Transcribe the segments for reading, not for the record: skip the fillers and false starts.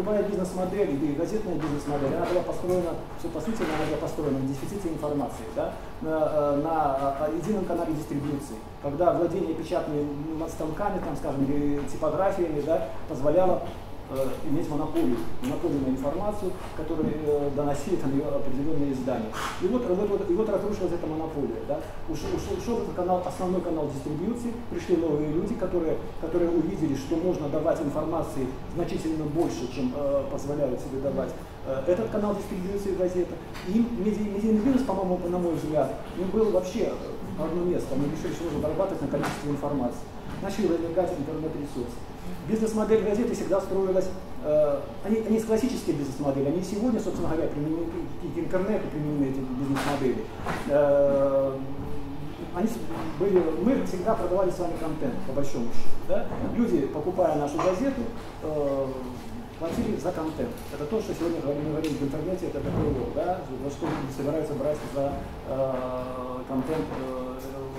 любая бизнес-модель, или газетная бизнес-модель, она была построена, что по сути она была построена на дефиците информации, да, на едином канале дистрибуции, когда владение печатными станками, там, скажем, или типографиями, да, позволяло иметь монополию на информацию, которую доносили там ее определенные издания. И вот разрушилась эта монополия. Да? Ушел этот канал, основной канал дистрибьюции, пришли новые люди, которые увидели, что можно давать информации значительно больше, чем позволяют себе давать этот канал дистрибьюции газета. И медийный бизнес, по-моему, на мой взгляд, им было вообще одно место. Они решили, что нужно зарабатывать на количестве информации. Начали возникать интернет-ресурсы. Бизнес-модель газеты всегда строилась, они классические бизнес-модели, они сегодня, собственно говоря, применены к интернету, применены эти бизнес-модели. Мы всегда продавали с вами контент, по большому счету. Да? Люди, покупая нашу газету, платили за контент. Это то, что сегодня мы говорим в интернете, это такой вот, да? За что люди собираются брать за контент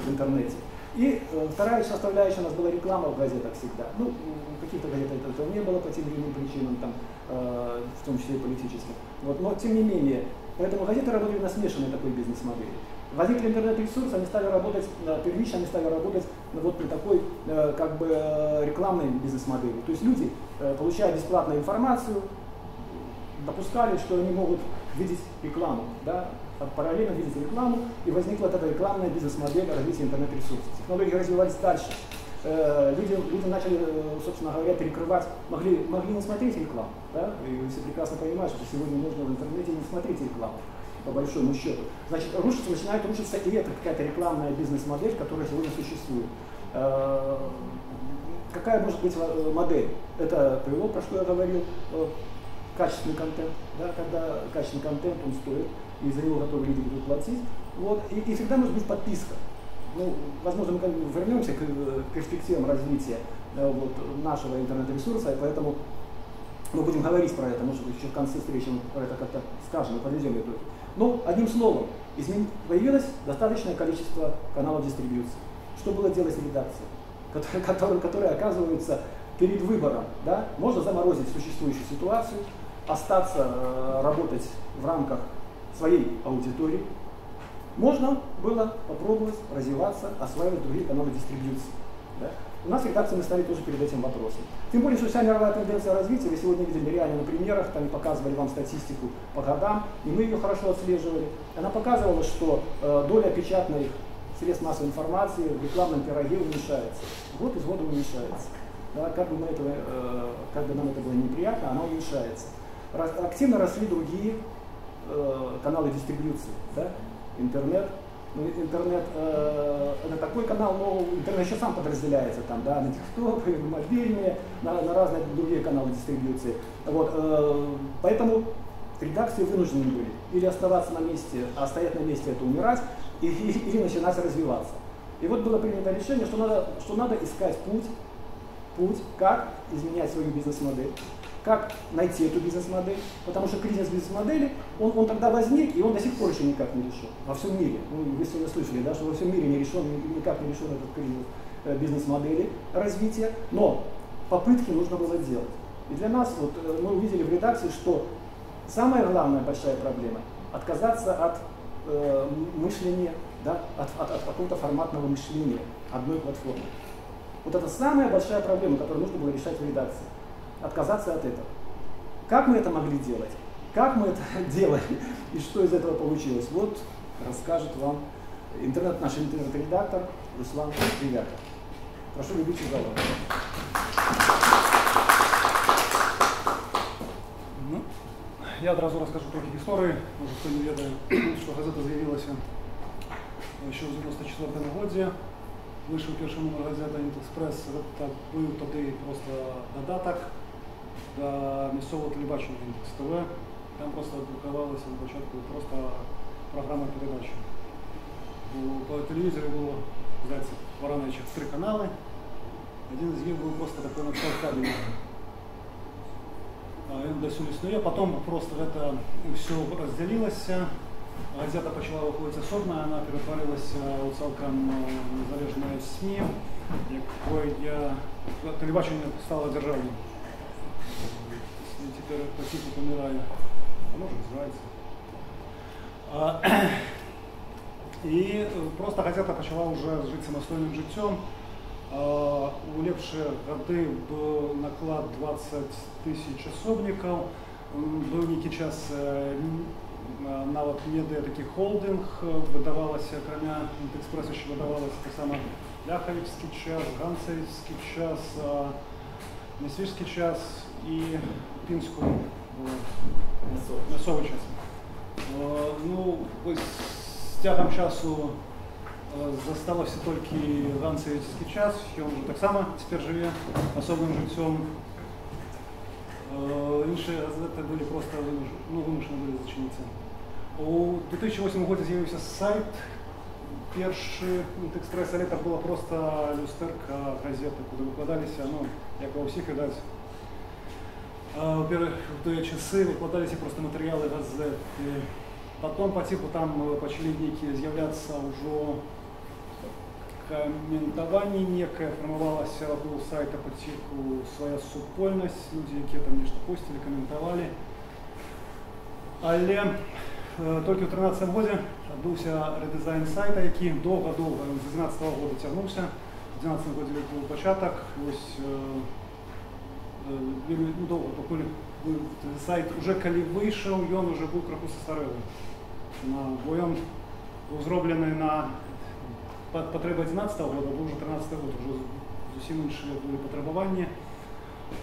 в интернете. И вторая составляющая у нас была реклама в газетах всегда. Ну, в каких-то газетах этого не было по тем или иным причинам, там, в том числе и политическим. Вот, но тем не менее, поэтому газеты работали на смешанной такой бизнес-модели. Возникли интернет-ресурсы, они стали работать, первично они стали работать вот на такой как бы рекламной бизнес-модели. То есть люди, получая бесплатную информацию, допускали, что они могут видеть рекламу, да? Параллельно видеть рекламу, и возникла эта рекламная бизнес-модель развития интернет-ресурсов. Технологии развивались дальше. Люди начали, собственно говоря, перекрывать, могли не смотреть рекламу. Да? И все прекрасно понимают, что сегодня можно в интернете не смотреть рекламу, по большому счету. Значит, начинает рушиться и это какая-то рекламная бизнес-модель, которая сегодня существует. Какая может быть модель? Это то, про что я говорил, качественный контент. Да? Когда качественный контент, он стоит, и за него готовы люди будут платить. Вот. И всегда может быть подписка. Ну, возможно, мы вернемся к перспективам развития вот, нашего интернет-ресурса, и поэтому мы будем говорить про это, может быть, еще в конце встречи мы про это как-то скажем и подведем итоги. Но, одним словом, появилось достаточное количество каналов дистрибьюции. Что было делать редакция, которые оказываются перед выбором? Да? Можно заморозить существующую ситуацию, остаться работать в рамках своей аудитории. Можно было попробовать развиваться, осваивать другие каналы дистрибьюции. Да? У нас в редакции мы стали тоже перед этим вопросом. Тем более, что вся мировая тенденция развития, вы сегодня видели реально на примерах, там показывали вам статистику по годам, и мы ее хорошо отслеживали. Она показывала, что доля печатных средств массовой информации в рекламном пироге уменьшается. Год из года уменьшается. Да? Как бы нам это было неприятно, она уменьшается. Активно росли другие каналы дистрибьюции, да? Интернет. Ну, интернет это такой канал, но интернет еще сам подразделяется там, да, на десктопы, на мобильные, на разные другие каналы дистрибьюции. Вот, поэтому редакции вынуждены были или оставаться на месте, а стоять на месте это умирать, или начинать развиваться. И вот было принято решение, что надо искать путь, как изменять свою бизнес-модель. Как найти эту бизнес-модель, потому что кризис бизнес-модели, он тогда возник, и он до сих пор еще никак не решен. Во всем мире. Ну, вы сегодня слышали, да, что во всем мире никак не решен этот кризис бизнес-модели развития, но попытки нужно было делать. И для нас, вот, мы увидели в редакции, что самая главная большая проблема – отказаться от мышления, да, от какого-то форматного мышления одной платформы. Вот это самая большая проблема, которую нужно было решать в редакции. Отказаться от этого. Как мы это могли делать? Как мы это делали? И что из этого получилось? Вот расскажет вам наш интернет-редактор Руслан Привяков. Прошу любить и залог. Я одразу расскажу трохи історії. Може, хто не ведає, що газета з'явилася ще у 94-му році. Вийшов перший номер газети «Інтекспрес». Це був тоді просто додаток до місцевого телебачення «Інтекс ТВ». Там просто друкувалися на початку просто програма передачі. По телевізору було, здається, в раночах 3 канали. Один з них був просто такий начал кабель. Він досі існує. Потім просто це все розділилося. Газета почала виходити особно, вона перетворилася у цілком незалежне СМІ, якої телебачення стало державним. по типу помирає, а може називається. І просто газета почала вже жити самостійним життям. У лепші роки був наклад 20 тисяч особників. Був який час на медіа такий холдинг, видавалося, крім Інтекспресу, ще видавалося те саме Ляховський час, Ганцевський час, Несвіжський час і Пінську Мясовий час. Ну, ось з тягом часу залишився тільки Ганцевський час, і він вже так само тепер живе особливим життям. Інші газети були просто вимушені були зачинитися. У 2008 році з'явився сайт. Перший Інтекспрес, але це була просто люстерка газети, куди викладалися, ну, як у всіх, видать, в ті часи викладалися просто матеріали газети. Потім по типу там почали деякі з'являтися вже коментування некое, формувалося вокруг сайта по типу своя супольність, люди, які там нещо постили, коментували. Але тільки в 2013 році відбувся редизайн сайта, який довго-довго, з 2012 року тягнувся. В 2012 році був початок, ось довго, поки сайт вже коли вийшов, він вже був краху состарілий. Бо він був зроблений на потреби 2011 року, був вже 2013 рік, вже зовсім інші були потребування,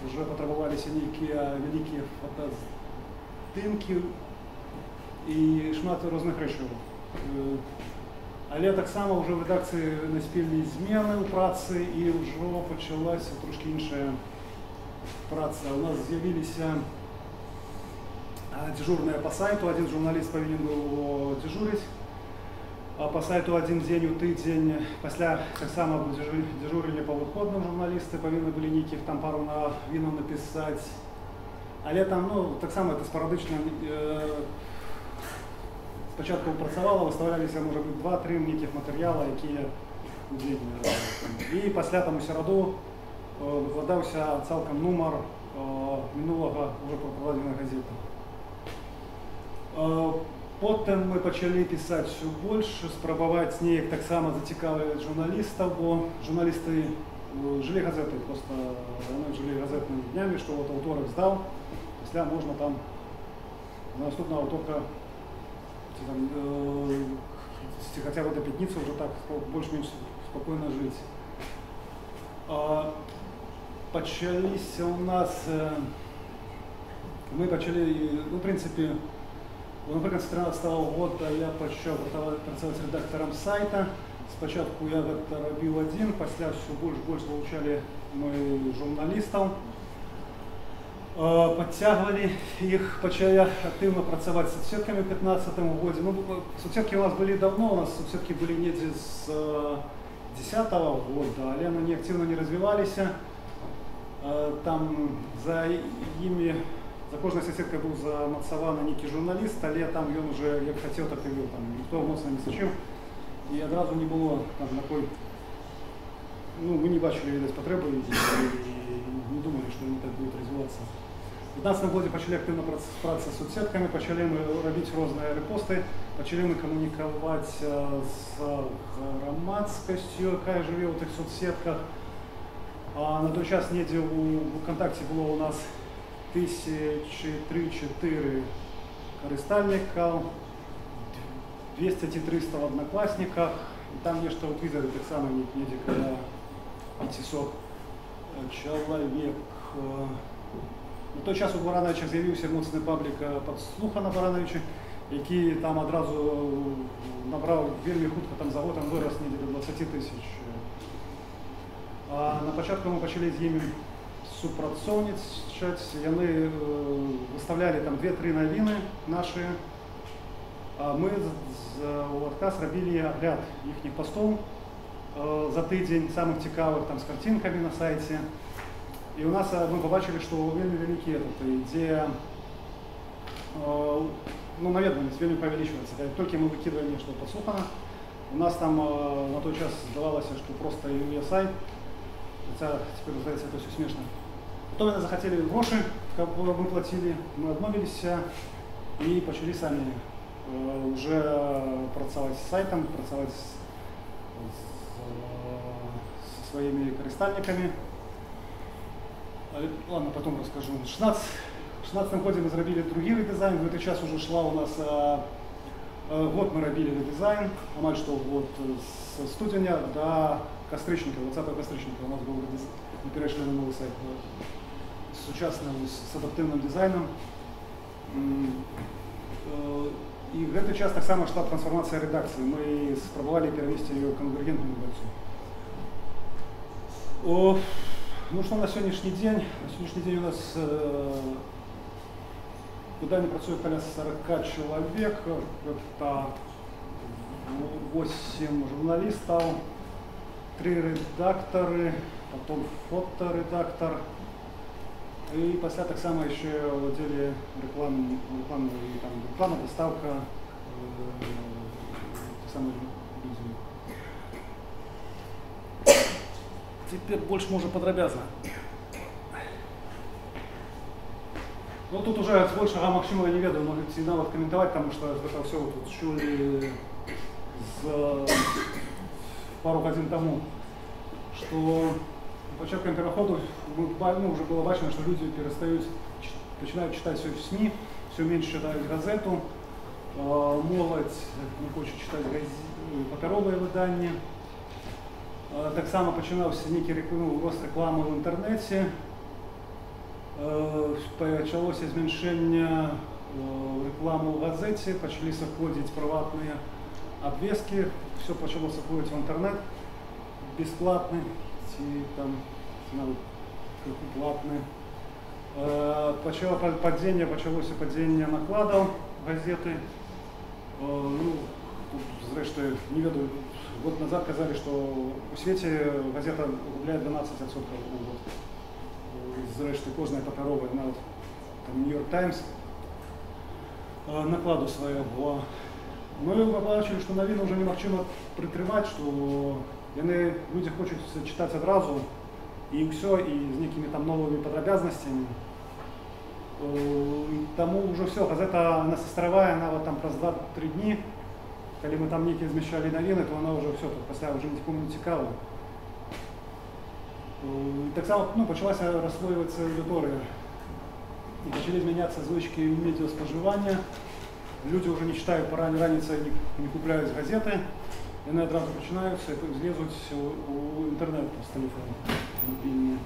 вже потребувалися які великі фотоздимки і шмат різних речей. Але так само вже в редакції наспільні зміни у праці і вже почалася трошки інша праця. У нас з'явилися дежурные по сайту, один журналист повинен был дежурить, а по сайту один день у тиждень, після так само дежурили по виходним журналісти, повинні були ніяких там пару новинок написати. Але там, ну, так само це спорадично, спочатку працювало, виставлялися, може бути, 2-3 ніяких матеріали, які у день. І після там у середу викладався цілком номер минулого вже прокладеної газети. Потім ми почали писати все більше, спробувати ніяк так само зацікавити журналістів, бо журналісти жили газети, просто вони жили газетними днями, що от авторок здав, після можна там на наступного авторка хоча б до п'ятниці вже так більш-менш спокійно жити. Почалися у нас, ми почали, ну, в принципі, наприклад, з 2013 року я почав працювати редактором сайта. Спочатку я це робив один, після все більше залучали ми журналістів. Підтягували їх, почали активно працювати з соцсетками в 2015 році. Ну, соцсетки у нас були давно, у нас соцсетки були не з 2010 року, але вони активно не розвивалися. Там за ними, за кожною соцсеткою був замацований некий журналіст, але там він вже як хотів, так і вів, там ніхто моцно не сочив. І одразу не було там такої, ну, ми не бачили видать потреби і не думали, що вони так будуть розвиватися. В 2015 році почали активно працювати з соцсетками, почали ми робити різні репости, почали ми комунікувати з громадськістю, яка живе у тих соцсетках. А на той час неділю у ВКонтакті було у нас 1003-4 користальника, 200-300 в Одноклассниках, і там нечто у Твиттере так само недіка 500 чоловік. На той час у Барановича з'явився моцний паблік «Подслуха» на Барановича, який там одразу набрав вельми хутко, там за год він вирос до 20 тисяч. А на початку ми почали з ними супрацовничати, вони виставляли там 2-3 новини наші. А ми у «Отказ» робили огляд їхніх постів за тиждень, самих цікавих там з картинками на сайті. І у нас ми побачили, що вельми великий де ну, наведваність вельми повеличивается. Тільки ми викидали нечто подслухано. У нас там на той час здавалося, що просто є сайт. Хотя теперь, здається, це все смішно. Потім вони захотіли гроші. как бы мы платили, мы адмовіліся і почали самі уже працаваць з сайтом, працаваць со своими користальниками. Ладно, потом расскажу. В 2016 году мы зробили другий редизайн, в этот час уже шла у нас год мы робили редизайн, амаль что год с студеня до кастрычника, 20 кастрычника у нас был редизайн, мы перешли на новый сайт с адаптивным дизайном. И в этот час так само шла трансформация редакции, мы спробовали перевести ее в конвергентную редакцию. Ну что на сегодняшний день? На сегодняшний день у нас куда не працує около 40 человек, это 8 журналистов, 3 редактора, потом фоторедактор. И после так само еще в отделе реклама, доставка, самые люди. Теперь больше можно подробязно. Ну тут уже с большего максимума я не ведаю, можете навод комментовать, потому что это все вот тут чули пару годин тому, что початком переходу уже было бачено, что люди начинают читать все в СМИ, все меньше читают газету, молодь не хочет читать паперовые видання. Так само починався некий рост реклами в інтернеті, почалося зменшення реклами в газеті, почали заходити приватні обвески, все почало заходити в інтернет, безплатний, там, платний. Почалося падіння накладів газети. Ну, зрештою, не ведаю, год назад казали, что у свете газета губляет 12% на год. Зрештою, кожна паперова, навіть Нью-Йорк Таймс накладу свого. Ми побачили, що новини вже немагчыма притримати, що люди хочуть читати одразу, і все, і з якими там новими подробязностями. Тому вже все, газета нас островая, навіть там раз 2-3 дні. Коли ми там некие зміщали новини, то вона вже все, після вже нікому не цікаво. І так само почалася розслоюватися аудиторія. І почали змінятися звички медіаспоживання. Люди вже не читають по раніці, не купляють газети. І вони одразу починаються і злізуть у інтернет з телефону мобільні.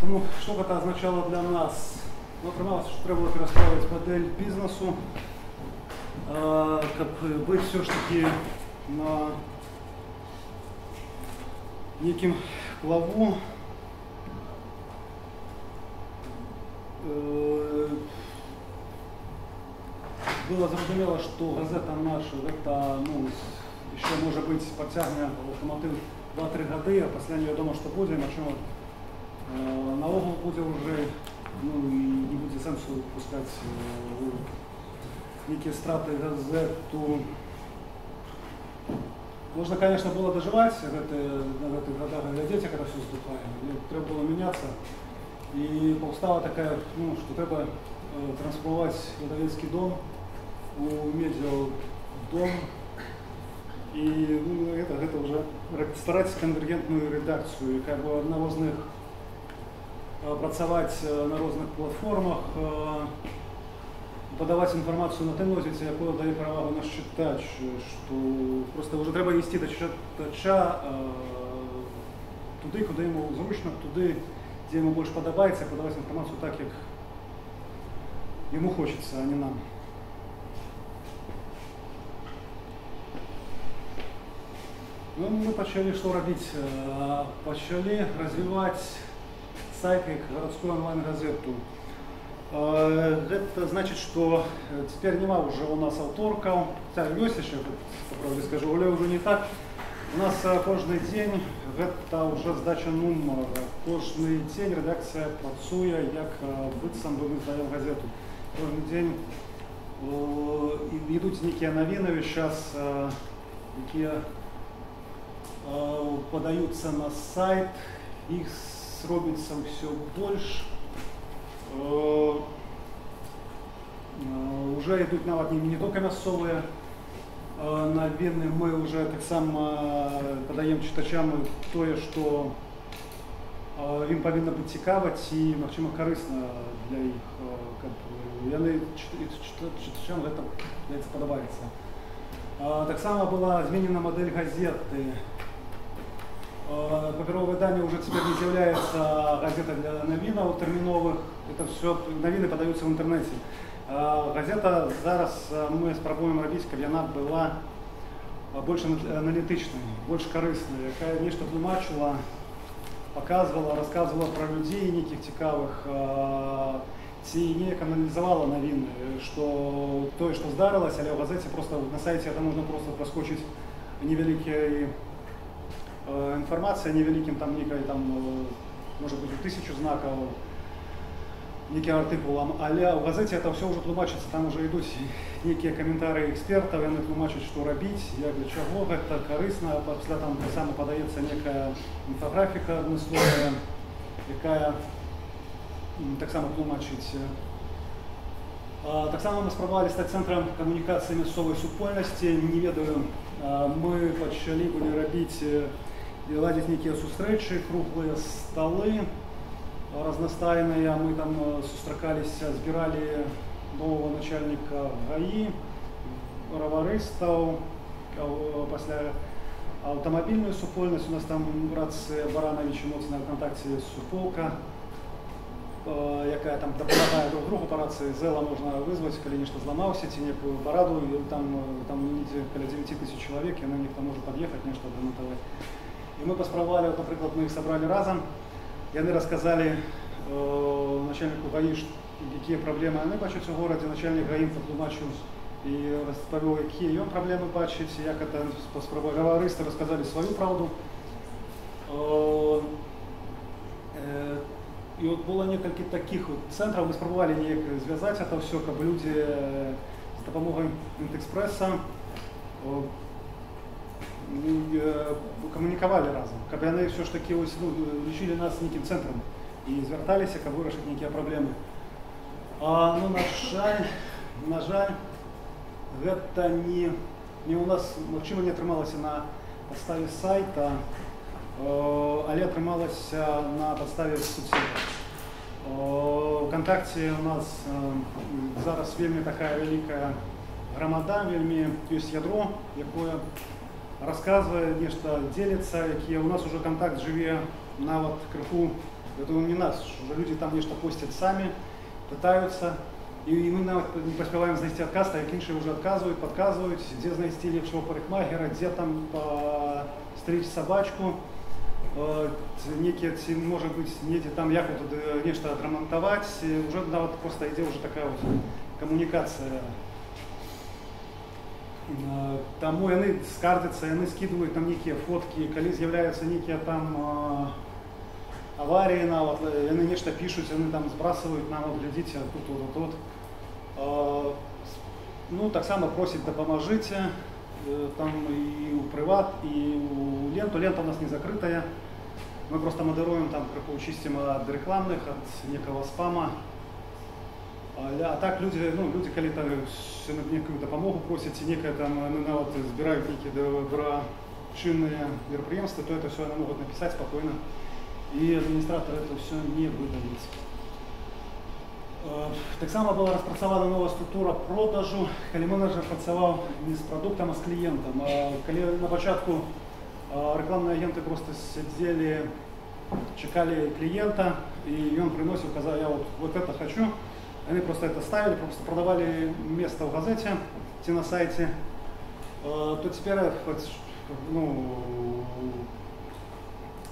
Тому що це означало для нас? Ну, приймалося, що треба було перестроювати модель бізнесу, щоб бути все ж таки на неким плаву. Было зрозуміло, що газета наша, это, ще може бути потягне локомотив 2-3 роки, а після нього думаю, що буде, якщо наогул буде вже, не буде сенсу пускати некие страты газету. Можно, конечно, было доживать на этих годах, глядеть, когда все сдухає. Треба було мінятися. І повстала така, що треба трансформувати видавецький дом у медіадом. І это вже старатися конвергентну редакцію, яка б одна з них працювати на різних платформах, подавати інформацію на тим носіці, яку дає перевагу наш читач, що просто вже треба вести до читача туди, куди йому зручно, туди, де йому більше подобається, подавати інформацію так, як йому хочеться, а не нам. Ну, мы почали что робить? Почали развивать сайт как городскую онлайн-газету. Это значит, что теперь нема уже у нас авторков, хотя есть еще, по правде скажу, але уже не так. У нас кожний день, это уже здача номера, кожний день редакція працює, як быццам би ми здаємо газету. Кожний день йдуть некие новини, зараз, які подаются на сайт, их робится все больше. Уже идут нават не только мясцовые новины, мы уже так само подаем читачам то, что им повинно быть цікавить и максимально корисно для их. Читачам это подобается. Так само была изменена модель газеты. Паперовое издание уже теперь не является газетой для новинок терминовых. Это все новины подаются в интернете. Газета зараз мы спробуем робить, чтобы она была больше аналитичной, больше корыстной, яка нечто тлумачила, показывала, рассказывала про людей неких цікавих, ці неяк аналізувала новини, что то, что здарилось, але в газете просто на сайте это можно просто проскочить невеликой информация, невеликим там некой там, может быть, 1000 знаков, неким артикулом, але в газете это все уже тлумачится, там уже идут некие комментарии экспертов, они тлумачат, что робить, як для чего, это корисно, після там саме подається некая інфографіка однословная, яка так само тлумачить. Так само мы спробовали стать центром коммуникации мясцовой супольности, не ведаю, мы почали были робить и ладить некие сустрэчы, круглые столы разностайные, мы там сустракались, збирали нового начальника ГАИ, раваристов, после автомобильную супольность, у нас там брат Баранович моцна в контакте с Суполка, яка там допомагає друг другу по рації, зела можна визвати, коли нечто зламався, ці некую параду, і там коли 9 тисяч чоловік, і на них там може під'їхати, нечто демонтувати. І ми поспробували, от, наприклад, ми їх зібрали разом, і вони розказали начальнику ГАИ, які проблеми вони бачать у городі, начальник ГАИ потлумачив і розповів, які він проблеми бачить, як це спробували, раваристи розказали свою правду. И вот было несколько таких вот центров, мы спробовали связать это все, как бы люди с допомогой Интекспресса коммуниковали разом, как бы они все ж таки лечили нас неким центром и звертались, как вырашить некие проблемы. Ну, на жаль, это не у нас, чим не трималося на подставі сайта, але трималася на підставі соцсетей. ВКонтакте у нас зараз вельми така велика громада, вельми є ядро, яке розказує, нечто ділиться, які у нас уже контакт живе навіть криху, це не нас, вже люди там нечто постять самі, питаються, і ми навіть не поспіваємо знайти відказ, а як інші вже відказують, підказують, де знайти ліпшого парикмахера, де там постричь собачку, некие, может быть, некие там як вот нечто отремонтовать, уже вот просто идет уже такая вот коммуникация. Тому они скардятся, они скидывают там некие фотки, когда з'являются некие там аварии, они нечто пишут, они там сбрасывают нам, вот глядите, тут. Ну, так само просят, допоможите. Там и у Приват, и у Ленту. Лента у нас не закрытая. Мы просто модеруем, там, чистим от рекламных, от некого спама. А так люди, когда некую допомогу просят, и некое там, сбирают некие доброчинные мероприятия, то это все они могут написать спокойно. И администратор это все не выдавит. Так само була розпрацьована нова структура продажу, коли менеджер працював не з продуктом, а з клієнтом. Коли на початку рекламні агенти просто сиділи, чекали клієнта, і він приносив, казав, я вот это хочу. Вони просто это ставили, просто продавали место в газете, на сайті. То тепер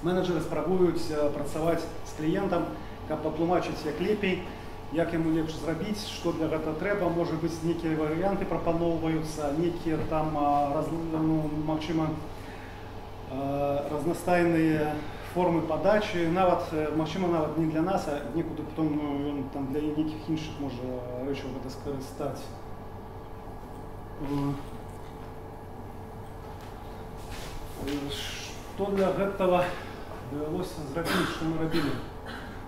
менеджери спробують працювати з клієнтом, як потлумачити як ліпій, як йому легше зробити, що для цього треба, може бути, які варіанти пропонуються, які там, можливо, різностайні форми подачі, навіть, можливо, навіть не для нас, а нікуди потім там, для яких інших може речей це скористати. Што для гэтага давялося зрабіць, што мы рабілі?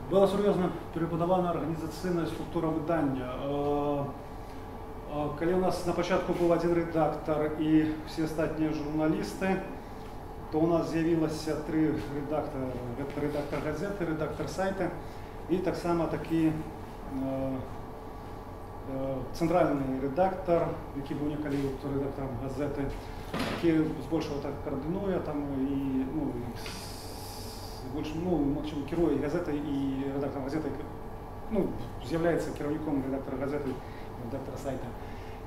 Была сур'ёзна перабудавана арганізацыйная структура выдання. Калі у нас на пачатку быў один рэдактар і все астатнія журналісты, то у нас з'явілася 3 рэдактары. Гэта рэдактар газеты, рэдактар сайта і таксама такі цэнтральны рэдактар, які быў некалі рэдактарам газеты, які збольшага так каардынуе там і кіруе газетай і рэдактарам газеты, з'яўляецца кіраўніком рэдактара газеты і рэдактара сайта.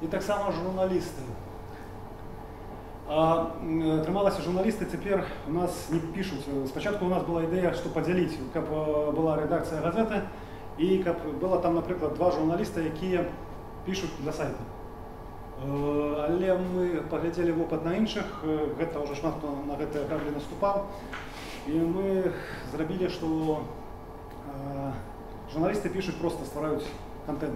І таксама журналісты. Атрымалася, журналісты цяпер у нас не пішуць. Спачатку у нас была ідэя, што падзяліць, каб была рэдакцыя газеты і каб было там, напрыклад, 2 журналіста, якія пішуць для сайта. Але мы паглядзелі вопыт на іншых, гэта ўжо шмат хто на гэтыя граблі наступаў, і мы зрабілі, што журналісты пішуць, проста ствараюць контент.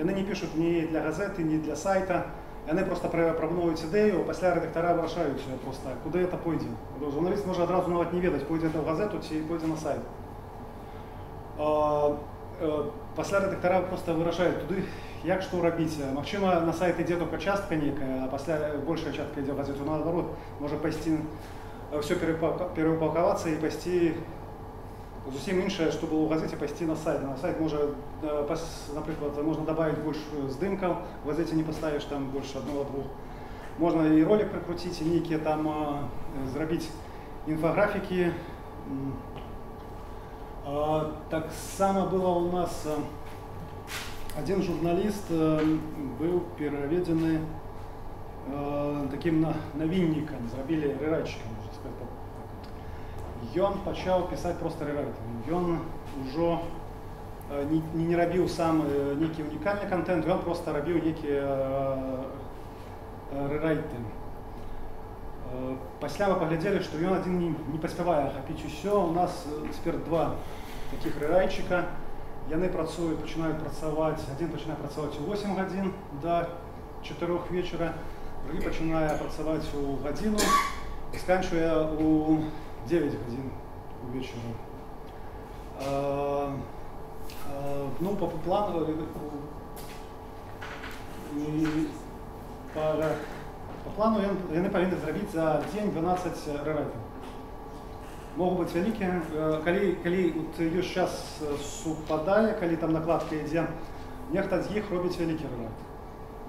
Яны не пішуць ні для газеты, ні для сайта, яны проста прапануюць ідэю, пасля рэдактара вырашаюць проста, куды это пойдзе. Журналіст можа адразу нават не ведаць, пойдзе это ў газету ці пойдзе на сайт. Пасля рэдактара проста вырашаюць туды, як што рабіць. Магчыма, на сайт ідзе толькі частка некая, а пасля большая частка ідзе ў газету. Наадварот, можа пайсці ўсё пераўпалкавацца і пайсці зусім іншае, што было ў газеце, пайсці на сайт. На сайт можа, напрыклад, можна дабавіць больш здымкаў, у газеце не паставіш там больш 1-2. Можна і ролик прыкруціць, і нейкія там зрабіць інфаграфікі. Таксама было у нас один журналіст быў пераведзены таким навіннікам, зрабілі рэрайтчыкам, можна сказаць. Ён пачаў пісаць проста рэрайтам. Ён ужо не рабіў сам нейкі унікальны контент, ён проста рабіў нейкія рэрайты. Пасля мы паглядзелі, што ён адзін не паспявае ахапіць усё. У нас цяпер 2 такіх рэрайтчыка. Яны пачынаюць працаваць, адзін пачынае працаваць у 8 гадзін да 4 вечара, другі пачынае працаваць у гадзіну і сканчвае у 9 гадзін увечары. По плану яны павінны зрабіць за дзень 12 рэрайтаў. Могуць быць вялікія, калі ёсць час супадае, калі там накладка ідзе, нехта з іх робіць вялікі рэрайт.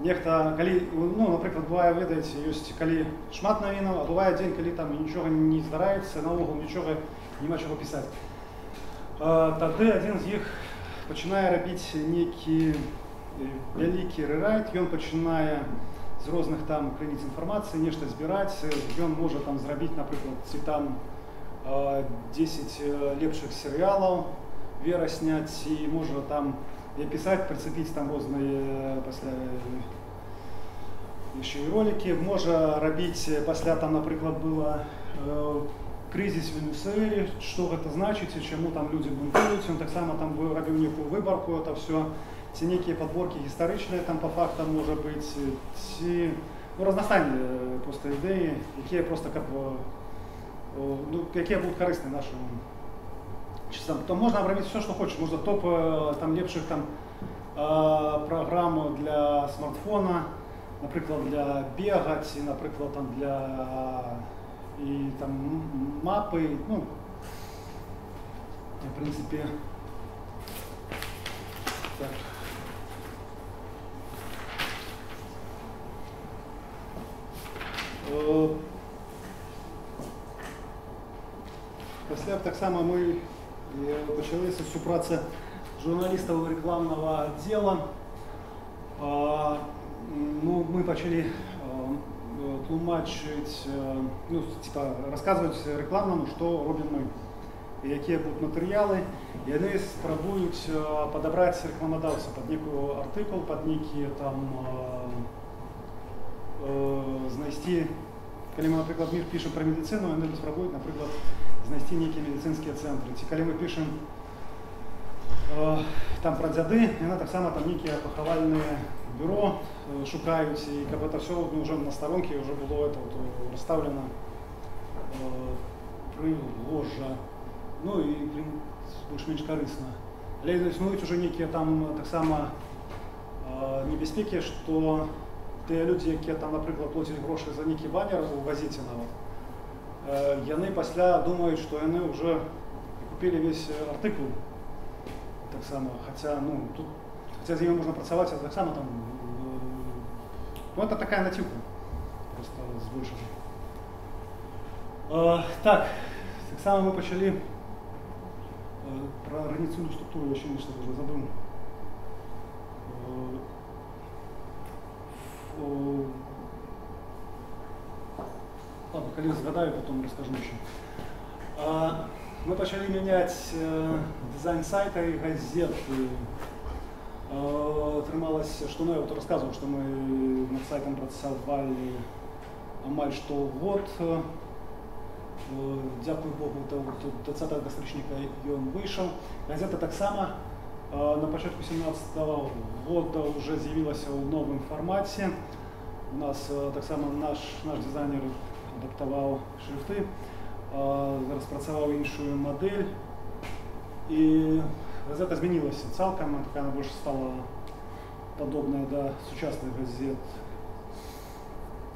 Нехта, калі, напрыклад, бывае, ведаеце, ёсць калі шмат навінаў, а бывае дзень, калі там нічога не здараецца, наогул нічога няма чаго пісаць. Тады адзін з іх пачынае рабіць нейкі вялікі рэрайт, ён пачынае з розных там крыніц інфармацыі нешта збіраць, ён можа там зрабіць, напрыклад, ці там 10 лепшых серыялаў верасня, ці можа там пісаць, прыцепіць там розныя пасля яшчэ і ролікі, можа рабіць пасля там, напрыклад, была крызіс в Венесуэле, што гэта значыць і чаму там людзі бунтуюць. Ён таксама там рабіў нейкую выбарку, это все, ці нейкія падборкі гістарычныя там па фактам можа быць, ці разнастайныя проста ідэі, якія проста каб якія будуць карысны нашым часам. То можна рабіць все, што хочаш. Можна топ там лепшых там праграм для смартфона, напрыклад, для бега, ці, напрыклад, там для і там мапы, в принципе, так. Пасля таксама мы пачали супраца журналістаў рекламного аддзела. Мы пачалі тлумачыць, расказваць рекламнаму, што робім мы, якія будуць матэрыялы. Яны спрабуюць падабраць рекламадаўца пад некую артыкул, пад нейкія там знайсці. Калі мы, напрыклад, пішам пра медыцыну, яны спрабуюць, напрыклад, знайсці нейкія медыцынскія цэнтры. Ці калі мы пішам там пра дзяды, яны таксама там нейкія пахавальныя бюро шукаюць, і каб это все уже на старонке уже было это расставлено прыгожа, ну і больш-менш карысна. Але існуюць уже нейкія там таксама небяспекі, што тыя людзі, якія там, напрыклад, плацілі грошы за нейкі банер у газеце нават, яны пасля думаюць, што яны ўжо купілі весь артыкул таксама, хаця, ну, тут, хаця з імі можна працаваць, а таксама там, ну, это такая націвка, просто збольшага. Так, таксама мы пачалі про арганізацыйную структуру, яшчэ нешта уже забыл. Ладно, коли згадаю, потом расскажу еще. Мы начали менять дизайн сайта и газеты. Трымалось, что, ну, я вот рассказывал, что мы над сайтом працавали амаль что год. Дякую Богу, до 20 кастрычніка ён выйшаў. Газета таксама на пачатку 2017 года уже з'явілася ў новым фармаце. У нас таксама наш дизайнер адаптаваў шрифты, распрацаваў іншую мадэль, і газета змянілася цалкам, она больше стала падобная да сучасных газет.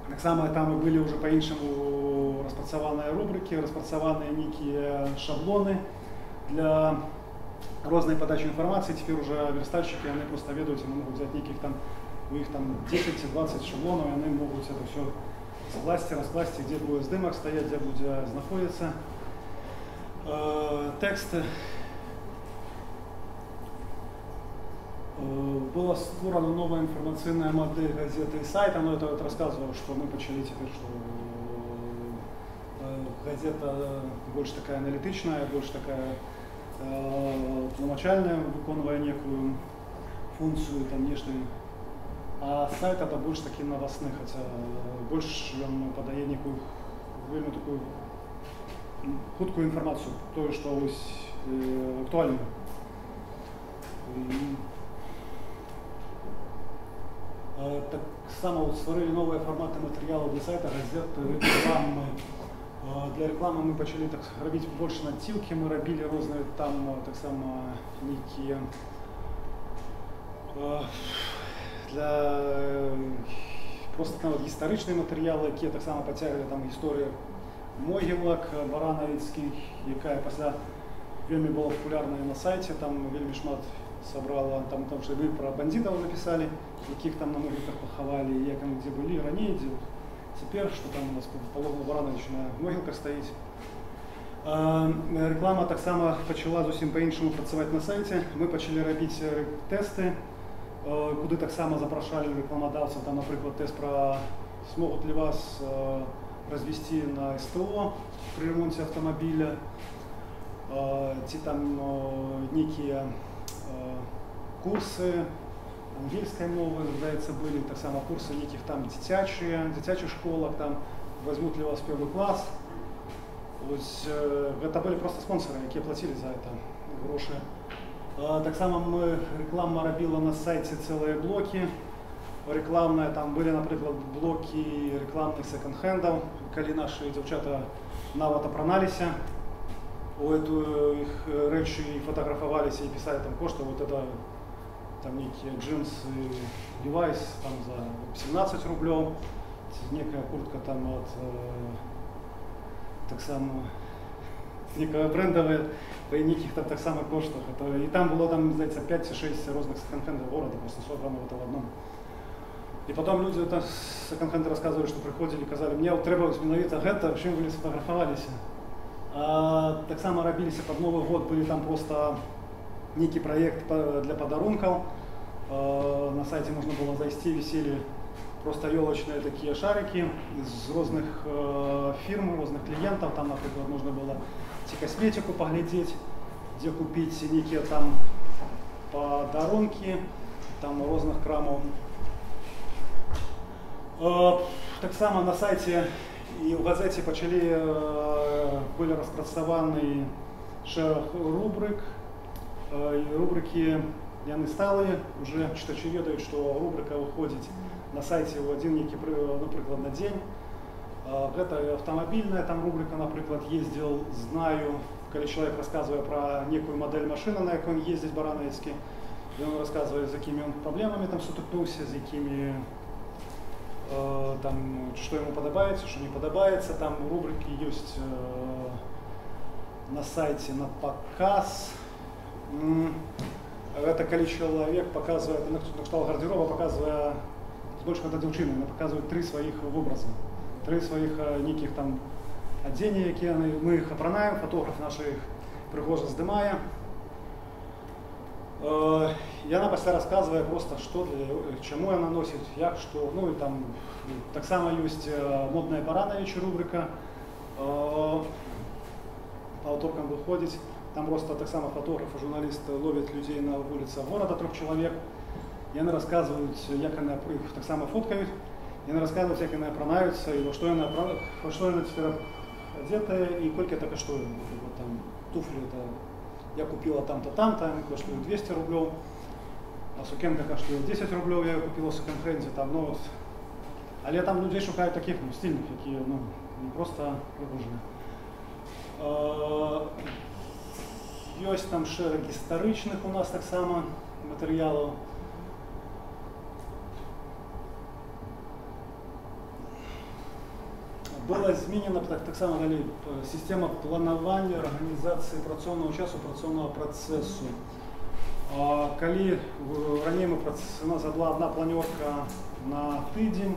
Таксама там і былі ўжо па-іншаму распрацаваныя рубрыкі, распрацаваныя нейкія шаблоны для рознай падачы інфармацыі. Цяпер уже верстальшчыкі, яны проста ведаюць, яны могуць взять нейкіх там, у іх там 10-20 шаблонаў, яны могуць это все скласці, раскласці, дзе будзе здымак стаяць, дзе будзе знаходзіцца тэксты. Была створена новая информационная модель газеты и сайта, но это вот рассказывал, что мы почали теперь, что газета больше такая аналитичная, больше такая тлумачальная, выконывая некую функцию там внешнюю, а сайт это больше такие новостные, хотя больше он подает некую вельми такую хуткую информацию, то, что актуально. Так само створили новые форматы материалов для сайта, газеты, рекламы. Для рекламы мы почали так робить больше натилки, мы робили разные там так само некие для просто там вот историчные материалы, які так само потягли там историю могилок барановицких, якая после вельми была популярная на сайте, там вельми шмат собрала, там что вы про бандитов написали, яких там на могилках поховали, як они где были ранее, где теперь, что там у нас Павло Баранович на могилках стоит. Реклама так само почала зовсім по-іншому працювати на сайті. Ми почали робити тести, куди так само запрошали рекламодавців, там, наприклад, тест про зможуть ли вас розвести на СТО при ремонті автомобіля, ці там некі курси англійської мови, здається, були так само курси неких там дитячих школах, там возьмут ли вас в первый класс. Ось, это были просто спонсоры, які платили за это гроши. Так само мы реклама робила на сайте целые блоки рекламные, там были, например, блоки рекламных секонд-хендов, коли наши девчата нават опраналися, у эту их речи и фотографовались и писали там кошты, вот это там некие джинсы, девайс там за 17 рублей, некая куртка там от так само некая брендовая по неких там так само коштах. И там было там, знаете, 5-6 разных секонд-хендов города, просто собрано в одном. И потом люди с секонд-хенда рассказывали, что приходили и казали, мне вот треба менавіта гэта, в чым вы сфотографовались. Так само робились под Новый год, были там просто некий проект для подарунков. На сайте можно было зайти, висели просто елочные такие шарики из разных фирм, разных клиентов. Там, например, можно было косметику поглядеть, где купить некие там подарунки, там разных крамов. Так само на сайте и в газете почали были распрацаваны шэраг рубрик. И рубрики яны сталыя, уже чытачы ведаюць, што рубрика выходзіць на сайце ў адзін нейкі, напрыклад, на дзень. Гэта автомобильная там рубрика, например, ездил, знаю, когда человек рассказывает про некую модель машины, на якой он ездит баранецки, и он рассказывает, с какими он проблемами там сутыкнулся, с якими там, что ему подобается, что не подобается. Там рубрики есть на сайте на показ. Это когда человек показывает, на кшталт гардероба, показывая, больше когда девчина, она показывает 3 своих образа, 3 своих неких там одения, які мы их апранаем, фотограф наш их пригожа здымае. И она после рассказывает просто, что чему она носит, як, что, ну и там так само есть модная Барановича рубрика, по авторкам выходить, там просто так само фотограф и журналист ловят людей на улице города, 3 человек, и они рассказывают, як они их так само фоткают, и они рассказывают, як они апранаются, и во что они теперь одетые, и сколько это коштует, вот там туфли это я купила там-то, там-то, они коштуют 200 рублей, а сукенка коштует 10 рублей, я ее купила в секонд-хенде, там, ну вот. Але там людей шукають таких, ну, стильних, які, ну, не просто пригожі. Есть там шераг історичних у нас так само матеріалів. Была змінена так само далі система планування, організації працівного часу, працівного процесу. Коли раніше у нас була одна планерка на тиждень,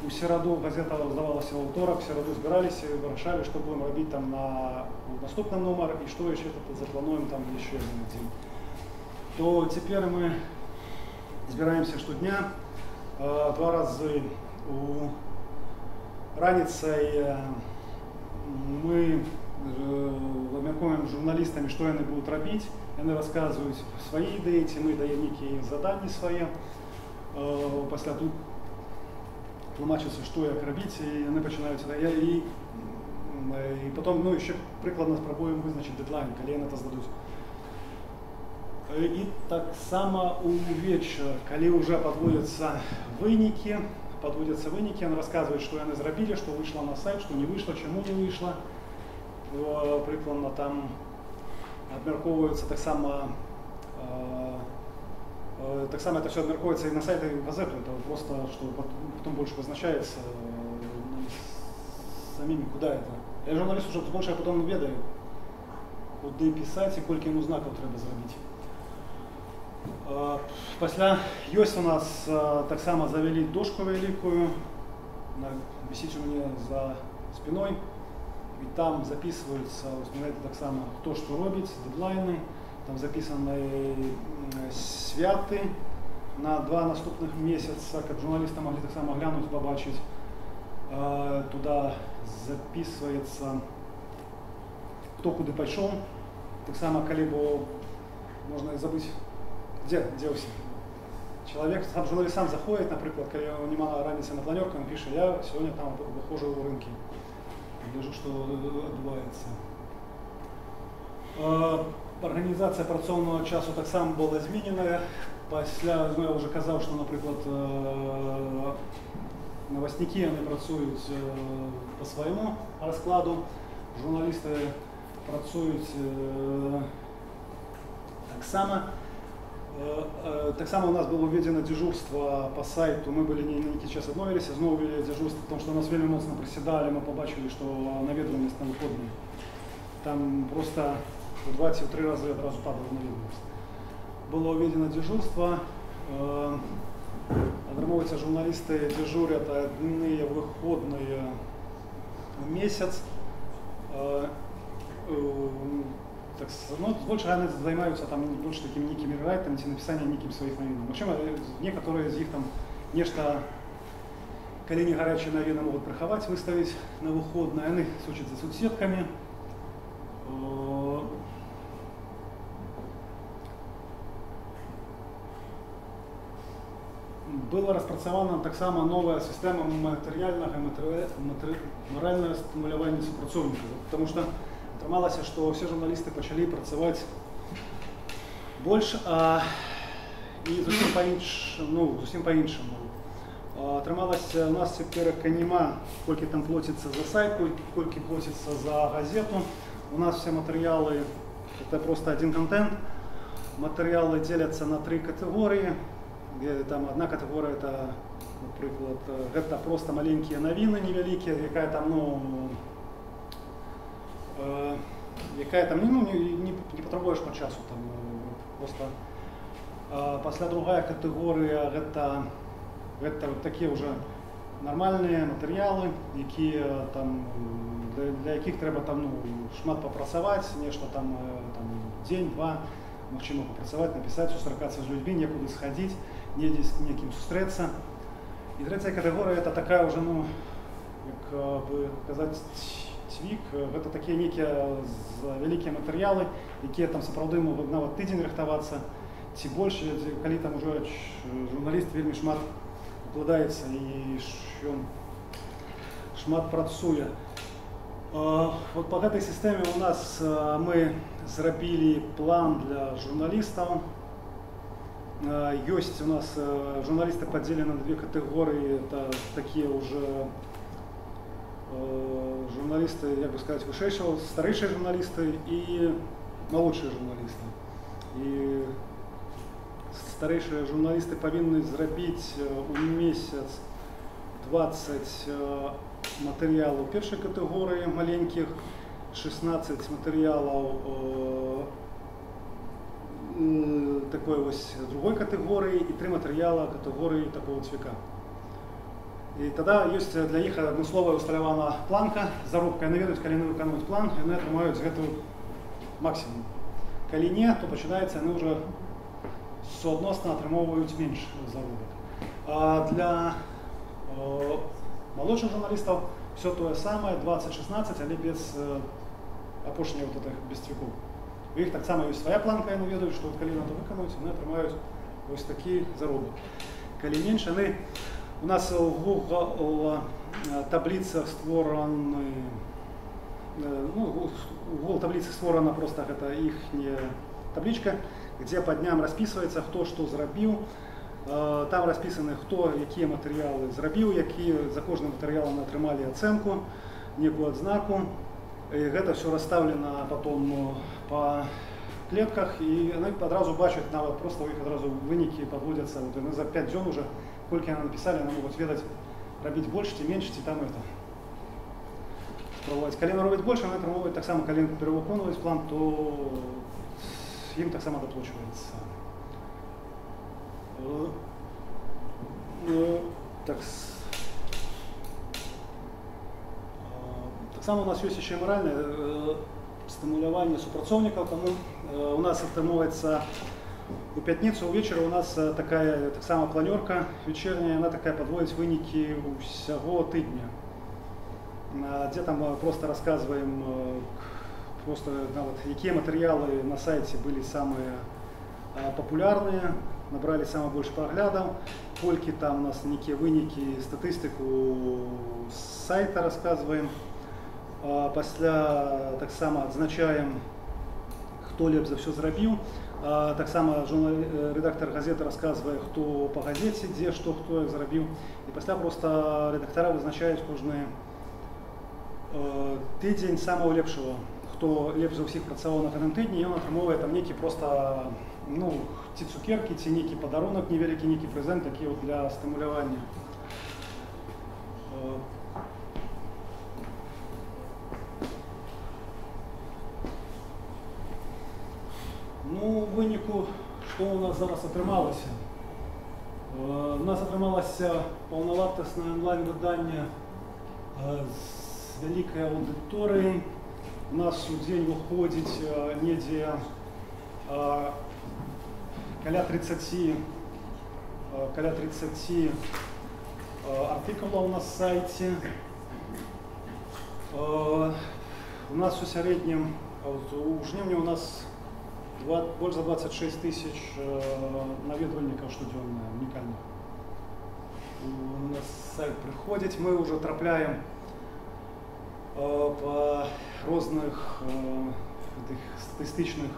у середу газета здавалася у вівторок, в середу збиралися і вирішали, що будемо робити там на наступний номер і що ще заплануємо там ще один день. То тепер ми збираємося щодня, 2 рази у раніцей ми обмірковуємо з журналістами, що вони будуть робити. Вони розказують свої ідеї, ми даємо які завдання свої. Після тут тлумачиться, що як робити, і вони починають. І потім, ну, ще прикладно спробуємо визначити дедлайн, коли вони це здадуть. І так само у вечір, коли вже підводяться виніки, он рассказывает, что они сделали, что вышло на сайт, что не вышло, чему не вышло. Прикладно там обмірковується так само это все обмірковується и на сайте газеты, это просто, что потом больше визначается самими, куда это. Я журналист уже больше потом не ведаю, куди писати і скільки йому знаків треба зробити. Після есть у нас так само завели дошку великую, висит у меня за спиной, и там записываются, так само, кто что робит, дедлайны, там записаны святы на 2 наступных месяца, как журналисты могли так само глянуть, побачить. Туда записывается, кто куда пошел, так само, коллегу можно и забыть. Где делся? Человек, сам журналист сам заходит, например, когда у него ранится на планерку, он пишет, я сегодня там выхожу в рынки, вижу, что отбывается. Организация працовного часу так само была изменена. Після, ну, я вже казав, що, наприклад, новостники вони працюють по своєму розкладу, журналісти працюють так само. Так само у нас было введено дежурство по сайту, мы были некий час відмовились, знову ввели дежурство, потому что у нас вельми моцно присідали, мы побачили, что наведуваність на виходні. Там просто в 2-3 рази одразу падала наведуваність. Было введено дежурство, отримуються журналисты дежурят одни виходні в місяць. Так, ну, больше они занимаются там больше такими некими рерайтами, написанием неких своих новин. Вообще, некоторые из них там нечто, коли не горячие новины могут приховать, выставить на выходные, они сучат за соцсетками. Была распрацована так само новая система материального и морального стимулирования супрацовников, потому что атрымалася, что все журналисты начали працаваць больше, и зусім по-іншаму. Атрымалася у нас цяпер няма, колькі там плоціцца за сайт, колькі плоціцца за газету. У нас все матэрыялы, это просто один контент. Матэрыялы дзеляцца на 3 катэгорыі. Там одна катэгорыя это, напрыклад, гэта просто маленькія навіны невялікія, якая там, не патрабуеш па часу, там просто. Пасля другая катэгорыя гэта вот такія ўжо нармальныя матэрыялы, якія там для якіх трэба там шмат папрацаваць, нешта там дзень-два, магчыма папрацаваць, напісаць, сустракацца з людзьмі, некуды схадзіць, недзе з некім сустрэцца. І трэцяя катэгорыя это такая ўжо, як бы казаць, цвік, гэта такія некія вялікія матэрыялы, якія там сапраўды могуць нават тыдзень рыхтавацца, ці больш, калі там ужо журналіст вельмі шмат укладаецца і ён шмат працуе. Вот по этой системе у нас мы зрабілі план для журналістаў. Ёсць у нас журналісты падзелены на 2 катэгорыі. Это такія уже журналісты, як бы сказаць, вышэйшага, старэйшыя журналісты і малодшыя журналісты. І старэйшыя журналісты павінны зрабіць у месяц 20 матэрыялаў першай катэгорыі маленькіх, 16 матэрыялаў такой вось другой катэгорыі і 3 матэрыяла катэгорыі такого цвіка. І тогда ёсць для іх адмысловая усталявана планка, заробка. Яны ведаюць, калі яны выконваюць план, яны атрымаюць гэтую максімум. Калі не, то пачынаецца, яны ўжо суадносна атрымоўваюць менш заробак. А для молодших журналистов все то же самое, 20-16, але без апошняга вот этих без цвікоў. У іх таксама ёсць свая планка, яны ведаюць, што калі надо выканаць, яны атрымаюць вось такі заробак. Калі менш, яны у нас у Google таблицах створаны, у Google таблицы створана просто гэта іхняя табличка, где по дням расписывается, кто что зрабіў. Там расписаны, хто якія матэрыялы зрабіў, якія за кожным матэрыялам атрымалі ацэнку, некую адзнаку. І гэта все расставлена потом по клетках, і яны адразу бачаць, нават просто у іх адразу вынікі падводзяцца. Вот яны за 5 дзён уже, колькі яны напісалі, яны могуць ведаць, рабіць больш ці менш, ці там это. Спрабаваць. Калі яны робяць больш, яны атрымоўваюць таксама, калі перавыконваюць план, то ім таксама даплачваецца. Таксама у нас ёсць яшчэ маральнае стымуляванне супрацоўнікаў, таму у нас атрымоўваецца у пятніцу ўвечары у нас такая таксама планёрка вечерняя, яна такая падводзіць вынікі ўсяго тыдня, дзе там просто расказваем просто нават якія матэрыялы на сайце былі самыя папулярныя, набрали самое больше проглядов, колькі там у нас некие вынікі, статыстику с сайта рассказываем. Пасля таксама адзначаем, хто лепш за все зрабіў. Таксама редактор газеты рассказывае, хто по газете, дзе, што, хто як зрабіў. І пасля просто редактора вызначаюць кожны тыдзень самого лепшего, хто лепш за ўсіх працаваў на гэтым тыдні, ён атрымоўвае там некі просто ці цукеркі, ці нейкі падарунак невялікі, нейкі прэзент, такі вот для стымулявання. Ну, у выніку, што у нас зараз атрымалася? У нас атрымалася паўнавартаснае онлайн-выданне з вялікай аўдыторыяй. У нас у дзень выходзіць недзе каля 30 артыкулаў на сайце. У нас у сярэднім, у жніўні у нас больш за 26 тысяч наведвальнікаў штодзённа унікальных. У нас сайт прыходзіць, мы ўжо трапляем па розных статыстычных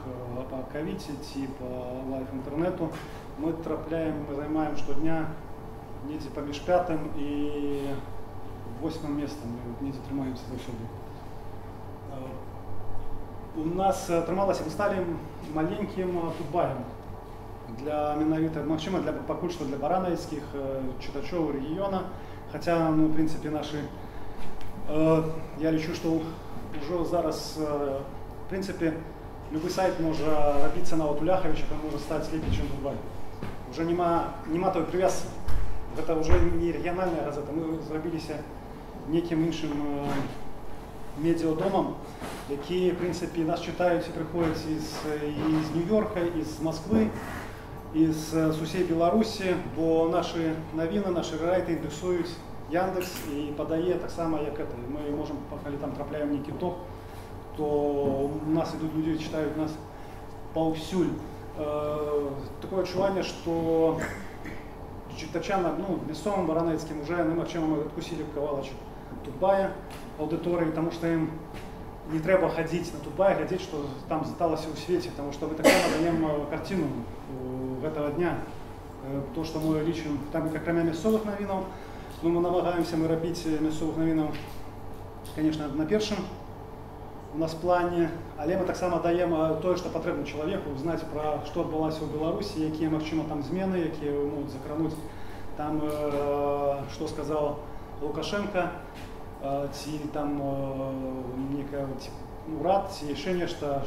по Кавіце ці по лайф-інтэрнету. Мы трапляем, мы займаем штодня недзе паміж 5 і 8 месцам, мы недзе трымаемся заўсёды. У нас атрымалася, мы сталі маленькім Тутбаем для менавіта, магчыма, для пакуль што для баранавіцкіх чытачоў рэгіёна, хаця, ну, в прынцыпе, нашы, я лічу, што ўжо зараз, в прынцыпе, любы сайт можа рабіцца нават у Ляхавіча, ён можа стаць лепей, чым Тутбай. Уже нема той прывязкі. Гэта ўжо не рэгіянальная газета, мы зрабіліся некім іншым медіадомам, які, в прынцыпе, нас чытаюць і прыходзяць з Нью-Йорка, з Москвы, з усей Беларусі, бо нашы навіны, нашы райты індексуюць Яндекс і падае таксама, як это. Мы можам, калі там трапляем нейкі топ, то у нас ідуць людзі, чытаюць нас паўсюль. Такое адчуванне, што чытачам, ну, мясцовым баранавіцкім уже, ну, магчыма, мы адкусілі кавалачак Тутбая аўдыторыі, таму што ім не трэба хадзіць на Тутбай, глядзець, што там засталася ў свеце, таму што мы таксама даем карціну гэтага дня. То, што мы лічым, там, акрамя мясцовых навінаў, ну, мы намагаемся рабіць мясцовых навінаў, конечно, на першым у нас плане, але мы таксама даем тое, што патрэбна чалавеку, знаць пра што адбылася ў Беларусі, якія, магчыма, там змены, якія могуць закрануць там, што сказаў Лукашенко, ці там некая урад, ці яшчэ нешта,